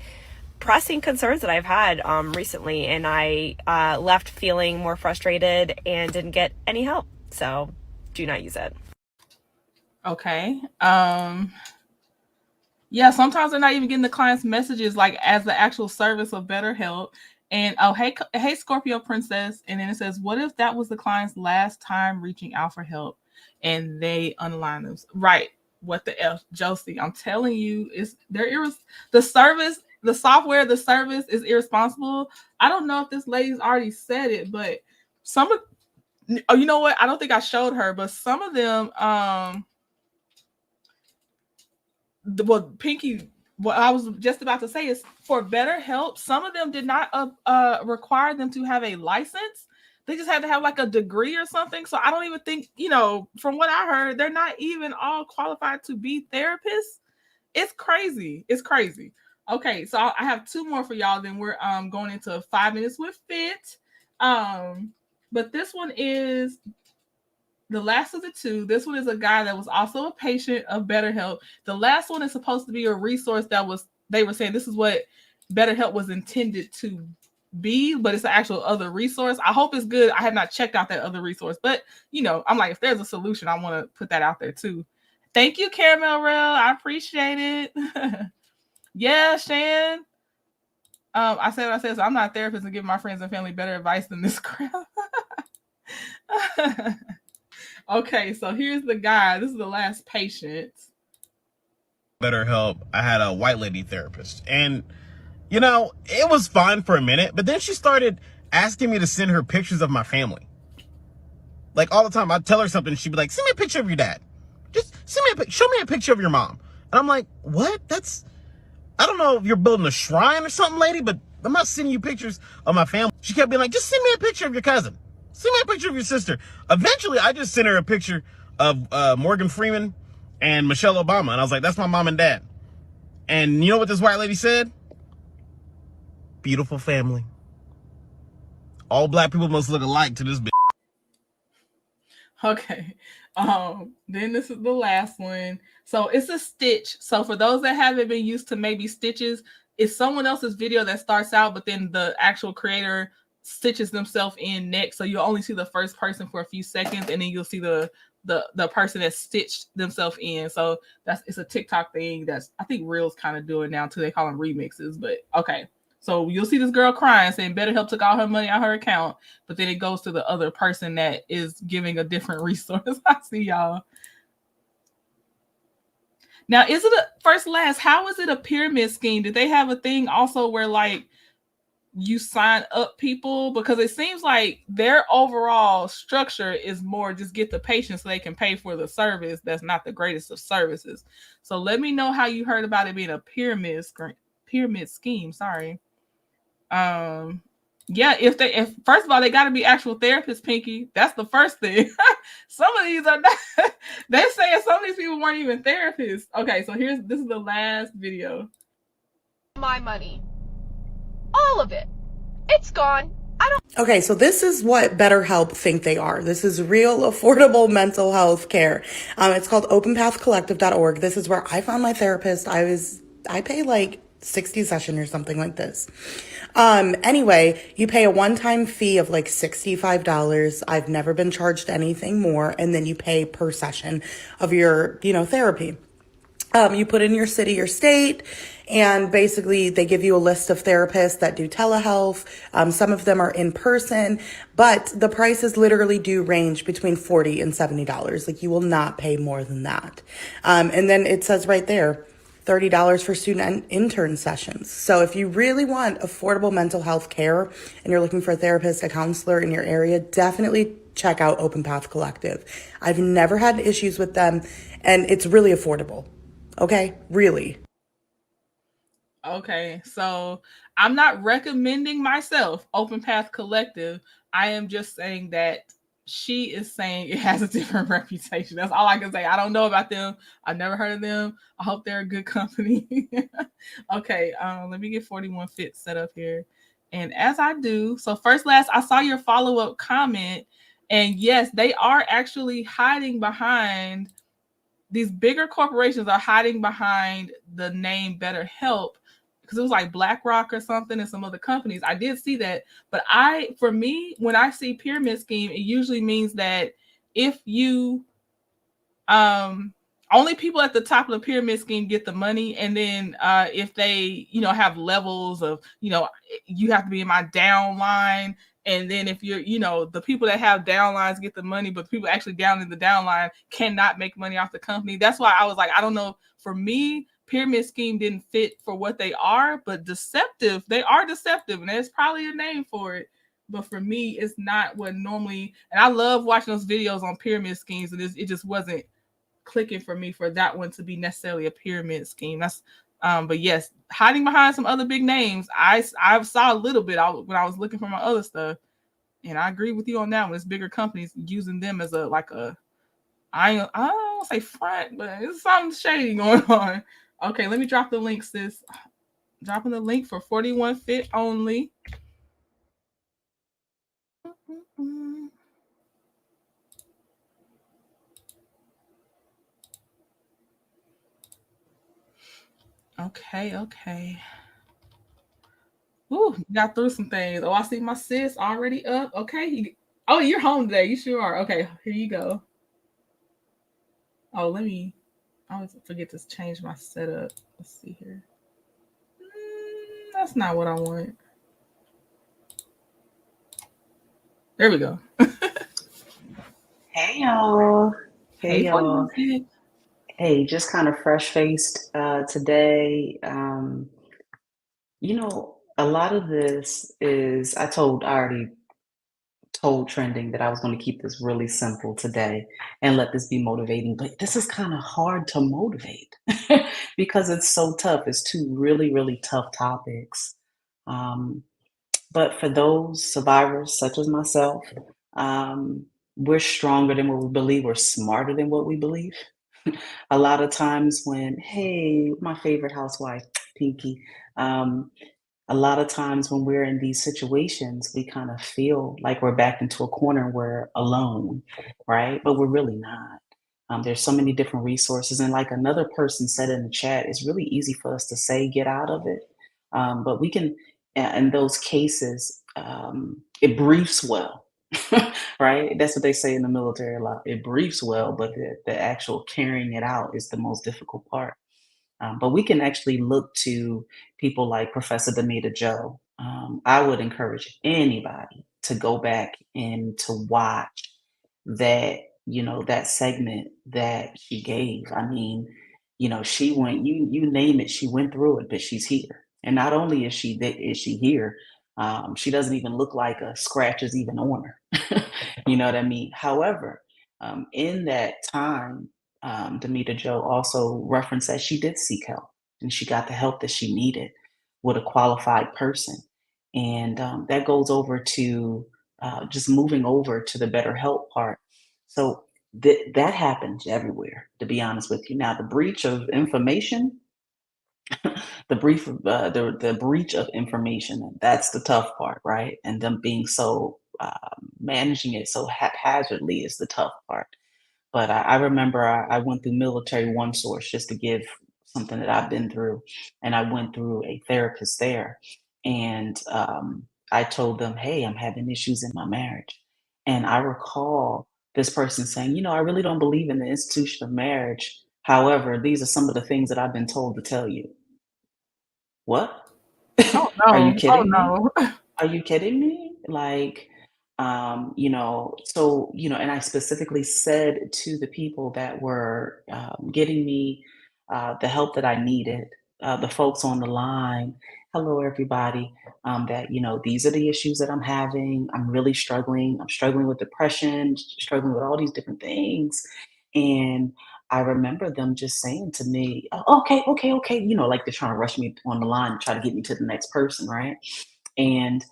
pressing concerns that I've had recently, and I left feeling more frustrated and didn't get any help. So do not use it. Okay. Yeah, sometimes they're not even getting the client's messages like as the actual service of BetterHelp. And oh, hey, Scorpio Princess. And then it says, what if that was the client's last time reaching out for help and they unaligned them? Right. What the F, Josie? I'm telling you, the service, the software, the service is irresponsible. I don't know if this lady's already said it, but you know what? I don't think I showed her, but some of them, Pinky, what I was just about to say is for BetterHelp, some of them did not require them to have a license. They just had to have like a degree or something. So I don't even think, from what I heard, they're not even all qualified to be therapists. It's crazy. It's crazy. Okay, so I have 2 more for y'all. Then we're going into 5 minutes with Fit. But this one is the last of the two, this one is a guy that was also a patient of BetterHelp. The last one is supposed to be a resource they were saying this is what BetterHelp was intended to be, but it's an actual other resource. I hope it's good. I have not checked out that other resource, but I'm like, if there's a solution, I want to put that out there too. Thank you, Caramel Rail. I appreciate it. Yeah, Shan. I said what I said, so I'm not a therapist and give my friends and family better advice than this crap. Okay, so here's the guy. This is the last patient. BetterHelp, I had a white lady therapist, and it was fine for a minute, but then she started asking me to send her pictures of my family. Like all the time, I'd tell her something, she'd be like, "Send me a picture of your dad. Just show me a picture of your mom." And I'm like, "What? I don't know if you're building a shrine or something, lady, but I'm not sending you pictures of my family." She kept being like, "Just send me a picture of your cousin. Send me a picture of your sister." Eventually, I just sent her a picture of Morgan Freeman and Michelle Obama. And I was like, "That's my mom and dad." And you know what this white lady said? "Beautiful family. All black people must look alike to this bitch." Okay. Then this is the last one. So it's a stitch. So for those that haven't been used to maybe stitches, it's someone else's video that starts out, but then the actual creator stitches themselves in next. So you'll only see the first person for a few seconds, and then you'll see the person that stitched themselves in. So it's a TikTok thing that's, I think Reels kind of doing now too. They call them remixes, but okay. So you'll see this girl crying saying BetterHelp took all her money out her account, but then it goes to the other person that is giving a different resource. I see y'all. Now, is it how is it a pyramid scheme? Did they have a thing also where like you sign up people? Because it seems like their overall structure is more just get the patient so they can pay for the service. That's not the greatest of services. So let me know how you heard about it being a pyramid scheme. Sorry. Yeah, if first of all, they got to be actual therapists, Pinky. That's the first thing. Some of these are not. They're saying some of these people weren't even therapists. Okay, so this is the last video. My money, all of it, it's gone. Okay, so this is what BetterHelp think they are. This is real affordable mental health care. It's called openpathcollective.org. This is where I found my therapist. I pay like 60 session or something like this. Anyway, you pay a one-time fee of like $65. I've never been charged anything more. And then you pay per session of your, therapy. You put in your city or state, and basically they give you a list of therapists that do telehealth. Some of them are in person, but the prices literally do range between $40 and $70. Like you will not pay more than that. And then it says right there, $30 for student and intern sessions. So if you really want affordable mental health care and you're looking for a therapist, a counselor in your area, definitely check out Open Path Collective. I've never had issues with them, and it's really affordable. Okay, really. Okay, so I'm not recommending myself Open Path Collective. I am just saying that she is saying it has a different reputation. That's all I can say. I don't know about them. I've never heard of them. I hope they're a good company. Okay, let me get 41 Fit set up here. And as I do, so first, last, I saw your follow-up comment. And yes, they are actually hiding behind, these bigger corporations are hiding behind the name BetterHelp, because it was like BlackRock or something and some other companies. I did see that. But for me, when I see pyramid scheme, it usually means that if you, only people at the top of the pyramid scheme get the money. And then if they, have levels of, you have to be in my downline. And then if you're, the people that have downlines get the money, but the people actually down in the downline cannot make money off the company. That's why I was like, I don't know. For me, pyramid scheme didn't fit for what they are, but deceptive, they are deceptive. And there's probably a name for it. But for me, it's not what normally, and I love watching those videos on pyramid schemes, and it just wasn't clicking for me for that one to be necessarily a pyramid scheme. That's but yes, hiding behind some other big names. I saw a little bit when I was looking for my other stuff, and I agree with you on that one. It's bigger companies using them as I don't want to say front, but it's something shady going on. Okay, let me drop the link, sis. Dropping the link for 41 Fit only. Okay. Ooh, got through some things. Oh, I see my sis already up. Okay. Oh, you're home today. You sure are. Okay, here you go. Oh, I always forget to change my setup. Let's see here. That's not what I want. There we go. Hey y'all. Hey Hey, y'all. 41 Hey, just kind of fresh faced today. A lot of this is I already told Trending that I was going to keep this really simple today and let this be motivating, but this is kind of hard to motivate because it's so tough. It's two really, really tough topics. Um, but for those survivors such as myself, we're stronger than what we believe. We're smarter than what we believe. A lot of times when, hey, my favorite housewife, Pinky, um, a lot of times when we're in these situations, we kind of feel like we're backed into a corner, we're alone, right? But we're really not. There's so many different resources. And like another person said in the chat, it's really easy for us to say, get out of it. But we can, in those cases, it briefs well, right? That's what they say in the military a lot. It briefs well, but the actual carrying it out is the most difficult part. But we can actually look to people like Professor Demita Joe. I would encourage anybody to go back and to watch that segment that she gave. I mean, she went, you name it, she went through it, but she's here. And not only is she here, she doesn't even look like a scratch is even on her. You know what I mean? However, in that time, Demita Joe also referenced that she did seek help and she got the help that she needed with a qualified person. And that goes over to just moving over to the BetterHelp part. So that happens everywhere, to be honest with you. Now, the breach of information, the breach of information, that's the tough part, right? And them being so managing it so haphazardly is the tough part. But I remember I went through Military One Source just to give something that I've been through, and I went through a therapist there, and I told them, "Hey, I'm having issues in my marriage," and I recall this person saying, "I really don't believe in the institution of marriage. However, these are some of the things that I've been told to tell you." What? Oh Are you no. Oh kidding me? no. Are you kidding me? Like, and I specifically said to the people that were getting me the help that I needed, the folks on the line, hello, everybody, these are the issues that I'm having. I'm really struggling. I'm struggling with depression, struggling with all these different things. And I remember them just saying to me, "Oh, okay, like they're trying to rush me on the line and try to get me to the next person, right?" And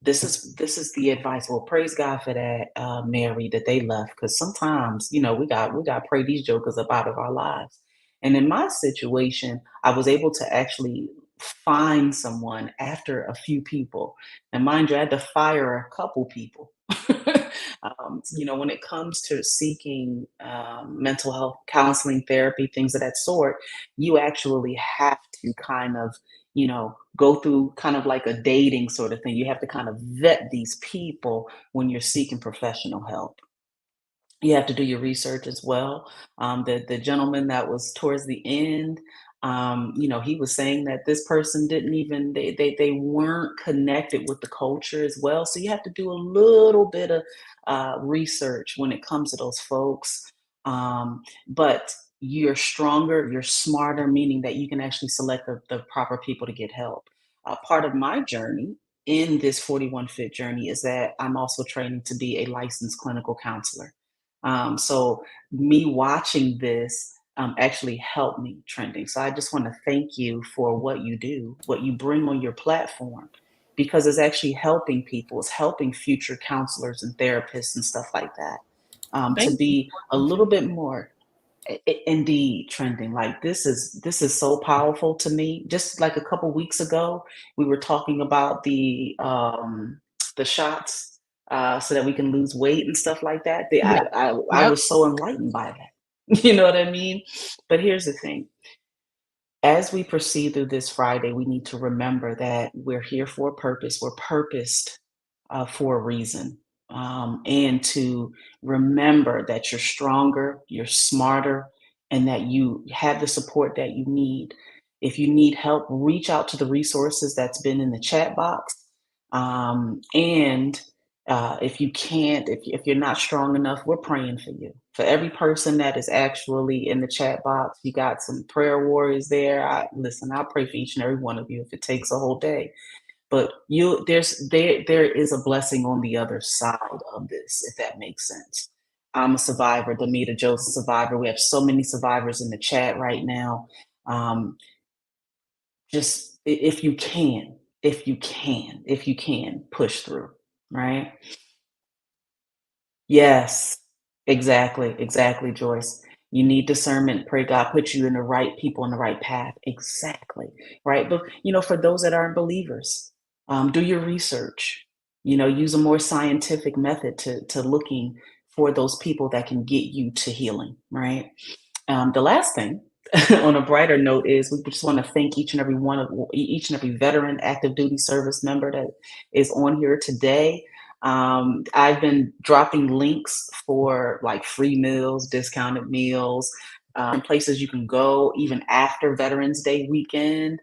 this is the advice. Well, praise God for that, Mary, that they left, because sometimes we got to pray these jokers up out of our lives. And in my situation, I was able to actually find someone after a few people, and mind you, I had to fire a couple people. When it comes to seeking mental health counseling, therapy, things of that sort, you actually have to kind of go through kind of like a dating sort of thing. You have to kind of vet these people when you're seeking professional help. You have to do your research as well. The gentleman that was towards the end, he was saying that this person didn't even they weren't connected with the culture as well. So you have to do a little bit of research when it comes to those folks. But you're stronger, you're smarter, meaning that you can actually select the proper people to get help. Part of my journey in this 41 Fit journey is that I'm also training to be a licensed clinical counselor. So me watching this actually helped me trending. So I just want to thank you for what you do, what you bring on your platform, because it's actually helping people. It's helping future counselors and therapists and stuff like that to Thank you. be a little bit more indeed trending. Like this is so powerful to me. Just like a couple weeks ago, we were talking about the shots so that we can lose weight and stuff like that. Yeah. I Yep. was so enlightened by that. You know what I mean? But here's the thing. as we proceed through this Friday, we need to remember that we're here for a purpose. We're purposed for a reason. And to remember that you're stronger, you're smarter, and that you have the support that you need. If you need help, reach out to the resources that's been in the chat box. And if you can't, if you're not strong enough, we're praying for you. For every person that is actually in the chat box, you got some prayer warriors there. Listen, I'll pray for each and every one of you if it takes a whole day. But there is a blessing on the other side of this, if that makes sense. I'm a survivor. Damita Joe's a survivor. We have so many survivors in the chat right now. Just if you can, push through, right? Yes, exactly, Joyce. You need discernment. Pray God put you in the right people in the right path. Exactly, right? But for those that aren't believers, do your research. Use a more scientific method to looking for those people that can get you to healing, right? The last thing, on a brighter note, is we just want to thank each and every veteran active duty service member that is on here today. I've been dropping links for like free meals, discounted meals, and places you can go even after Veterans Day weekend.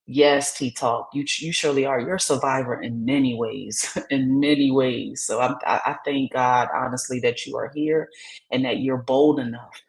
Yes, T Talk, you surely are. You're a survivor in many ways, in many ways. So I thank God honestly that you are here and that you're bold enough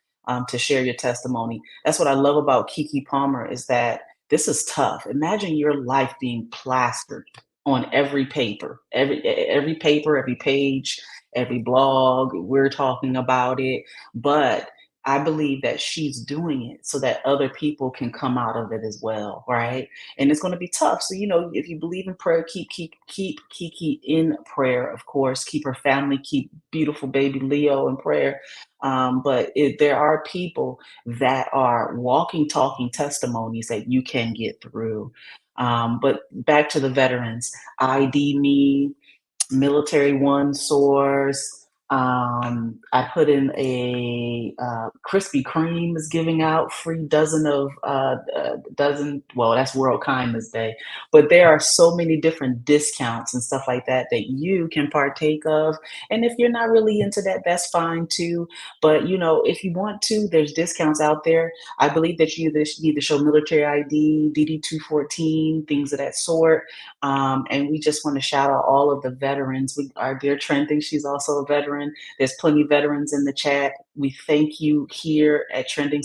to share your testimony. That's what I love about Kiki Palmer, is that this is tough. Imagine your life being plastered on every paper, every paper, every page, every blog. We're talking about it, but I believe that she's doing it so that other people can come out of it as well, right? And it's going to be tough. So, if you believe in prayer, keep Kiki in prayer, of course. Keep her family, keep beautiful baby Leo in prayer. But there are people that are walking, talking testimonies that you can get through. But back to the veterans, ID me, Military One source. I put in a Krispy Kreme is giving out free dozen of dozen. Well, that's World Kindness Day, but there are so many different discounts and stuff like that that you can partake of. And if you're not really into that, that's fine too. But if you want to, there's discounts out there. I believe that you either need to show military ID, DD 214, things of that sort. And we just want to shout out all of the veterans. Our dear Trending, she's also a veteran. There's plenty of veterans in the chat. We thank you here at Trending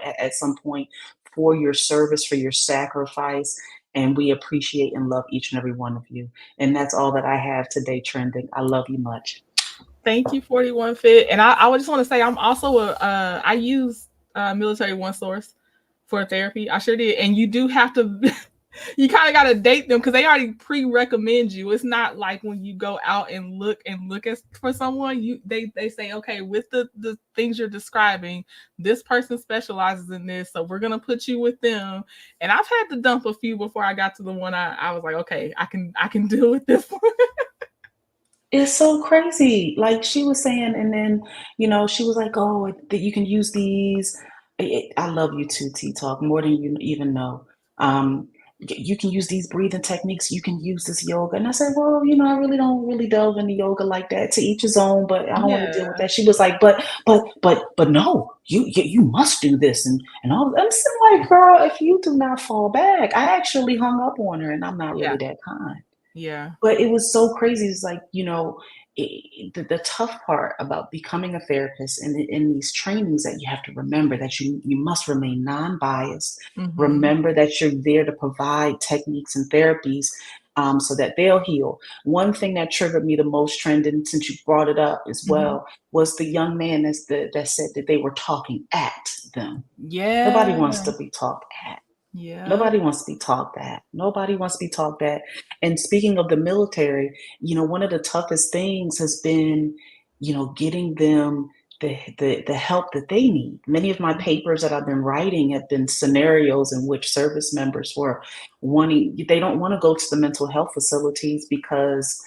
at some point for your service, for your sacrifice. And we appreciate and love each and every one of you. And that's all that I have today, Trending. I love you much. Thank you, 41 Fit. And I would just want to say I'm also I use Military One Source for therapy. I sure did. And you do have to you kind of got to date them because they already pre-recommend you. It's not like when you go out and look for someone, they say, okay, with the things you're describing, this person specializes in this, so we're gonna put you with them. And I've had to dump a few before I got to the one I was like, okay, I can deal with this one. It's so crazy. Like she was saying, and then, she was like, oh, that you can use these. I love you too, T Talk, more than you even know. You can use these breathing techniques. You can use this yoga. And I said, well, I really don't really delve into yoga like that. To each his own, but I don't want to deal with that. She was like, but no, you must do this. And all. I'm saying, like, girl, if you do not fall back, I actually hung up on her, and I'm not really that kind. Yeah. But it was so crazy. It's like, the tough part about becoming a therapist and in these trainings, that you have to remember that you must remain non-biased. Mm-hmm. Remember that you're there to provide techniques and therapies so that they'll heal. One thing that triggered me the most, Trending, since you brought it up as well, was the young man that said that they were talking at them. Yeah. Nobody wants to be talked at. Yeah. Nobody wants to be talked at. Nobody wants to be talked at. And speaking of the military, one of the toughest things has been, getting them the help that they need. Many of my papers that I've been writing have been scenarios in which service members were they don't want to go to the mental health facilities because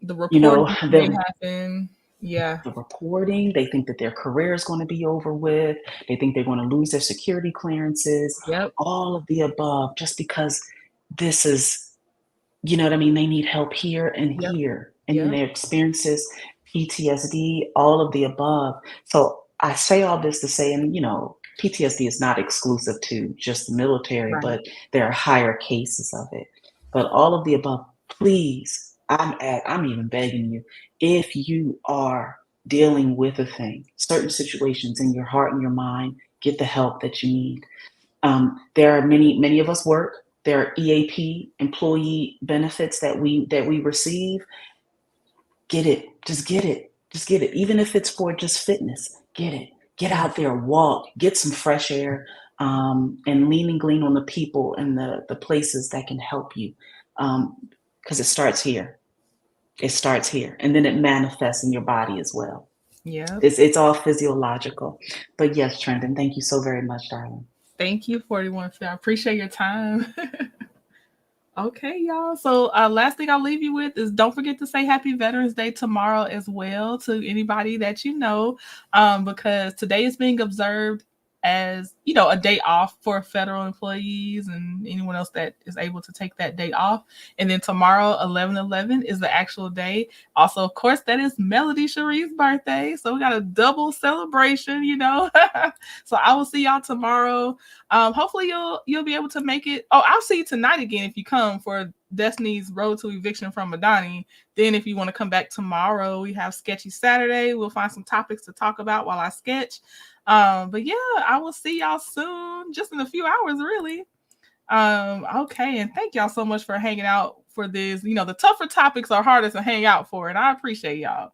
the reporting may happen. Yeah. the reporting. They think that their career is going to be over with. They think they're going to lose their security clearances, Yep. all of the above, just because this is, you know what I mean? They need help here and Yep. here. And then Yep. their experiences, PTSD, all of the above. So I say all this to say, and PTSD is not exclusive to just the military, Right. but there are higher cases of it. But all of the above, please, I'm even begging you, if you are dealing with a thing, certain situations in your heart and your mind, get the help that you need. There are many of us work. There are EAP, employee benefits that we receive. Get it. Just get it. Just get it. Even if it's for just fitness, get it. Get out there, walk, get some fresh air, and lean and glean on the people and the places that can help you. Because it starts here. It starts here, and then it manifests in your body as well. Yeah. It's all physiological. But yes, Trending, thank you so very much, darling. Thank you, 41 Phil. I appreciate your time. Okay, y'all. So last thing I'll leave you with is don't forget to say Happy Veterans Day tomorrow as well to anybody that you know, because today is being observed as, a day off for federal employees and anyone else that is able to take that day off. And then tomorrow, 11/11, is the actual day. Also, of course, that is Melody Cherie's birthday. So we got a double celebration, So I will see y'all tomorrow. Hopefully you'll be able to make it. Oh, I'll see you tonight again if you come for Destiny's Road to Eviction from Madani. Then if you want to come back tomorrow, we have Sketchy Saturday. We'll find some topics to talk about while I sketch. But yeah, I will see y'all soon, just in a few hours, really. Okay, and thank y'all so much for hanging out for this. The tougher topics are hardest to hang out for, and I appreciate y'all.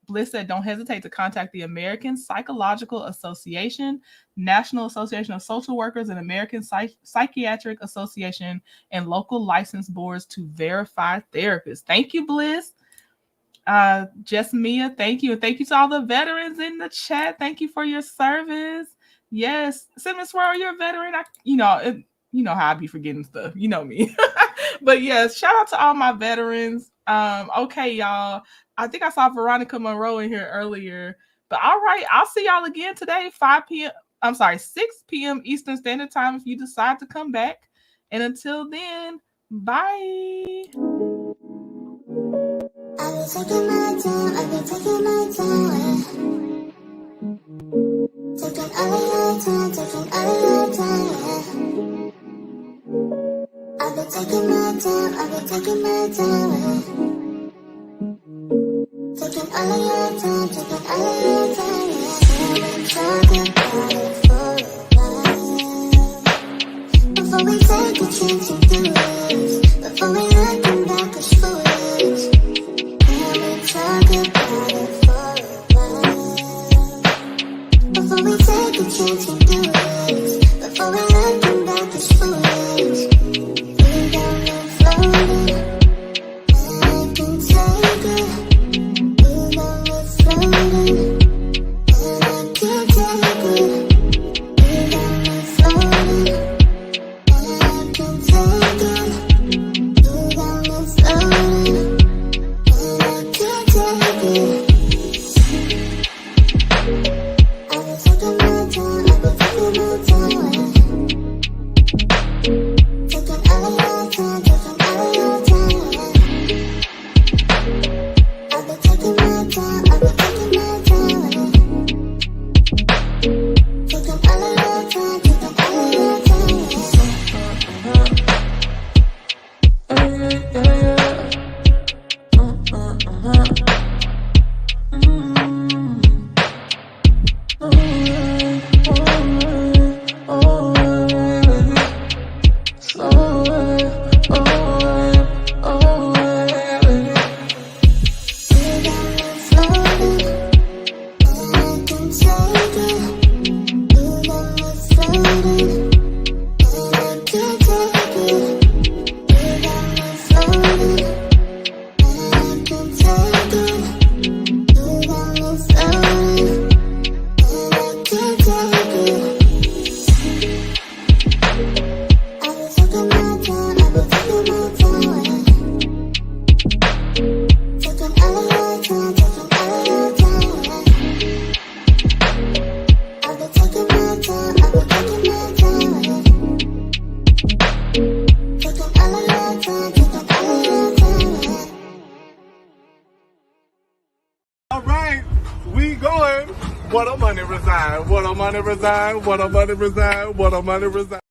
Bliss said, don't hesitate to contact the American Psychological Association, National Association of Social Workers, and American Psychiatric Association and local license boards to verify therapists. Thank you, Bliss. Just Mia, thank you. And thank you to all the veterans in the chat. Thank you for your service. Yes. Simmons Swirl, you're a veteran. You know how I be forgetting stuff. You know me. But yes, shout out to all my veterans. Okay, y'all. I think I saw Veronica Monroe in here earlier. But all right, I'll see y'all again today, 6 p.m. Eastern Standard Time if you decide to come back. And until then, bye. I've been taking my time, taking all of your time, I've been taking my time, taking all of your time, I've been talking about it for a while. Before we take a chance and do it, before we looking back as foolish. Talk about it for a while. Before we take a chance and do it, before we looking back as foolish. We got me floating, and I can take it. We got me floating, and I can't take it. We got me floating, and I can take it. What a money reside, what a money reside, what a money reside, what a money reside.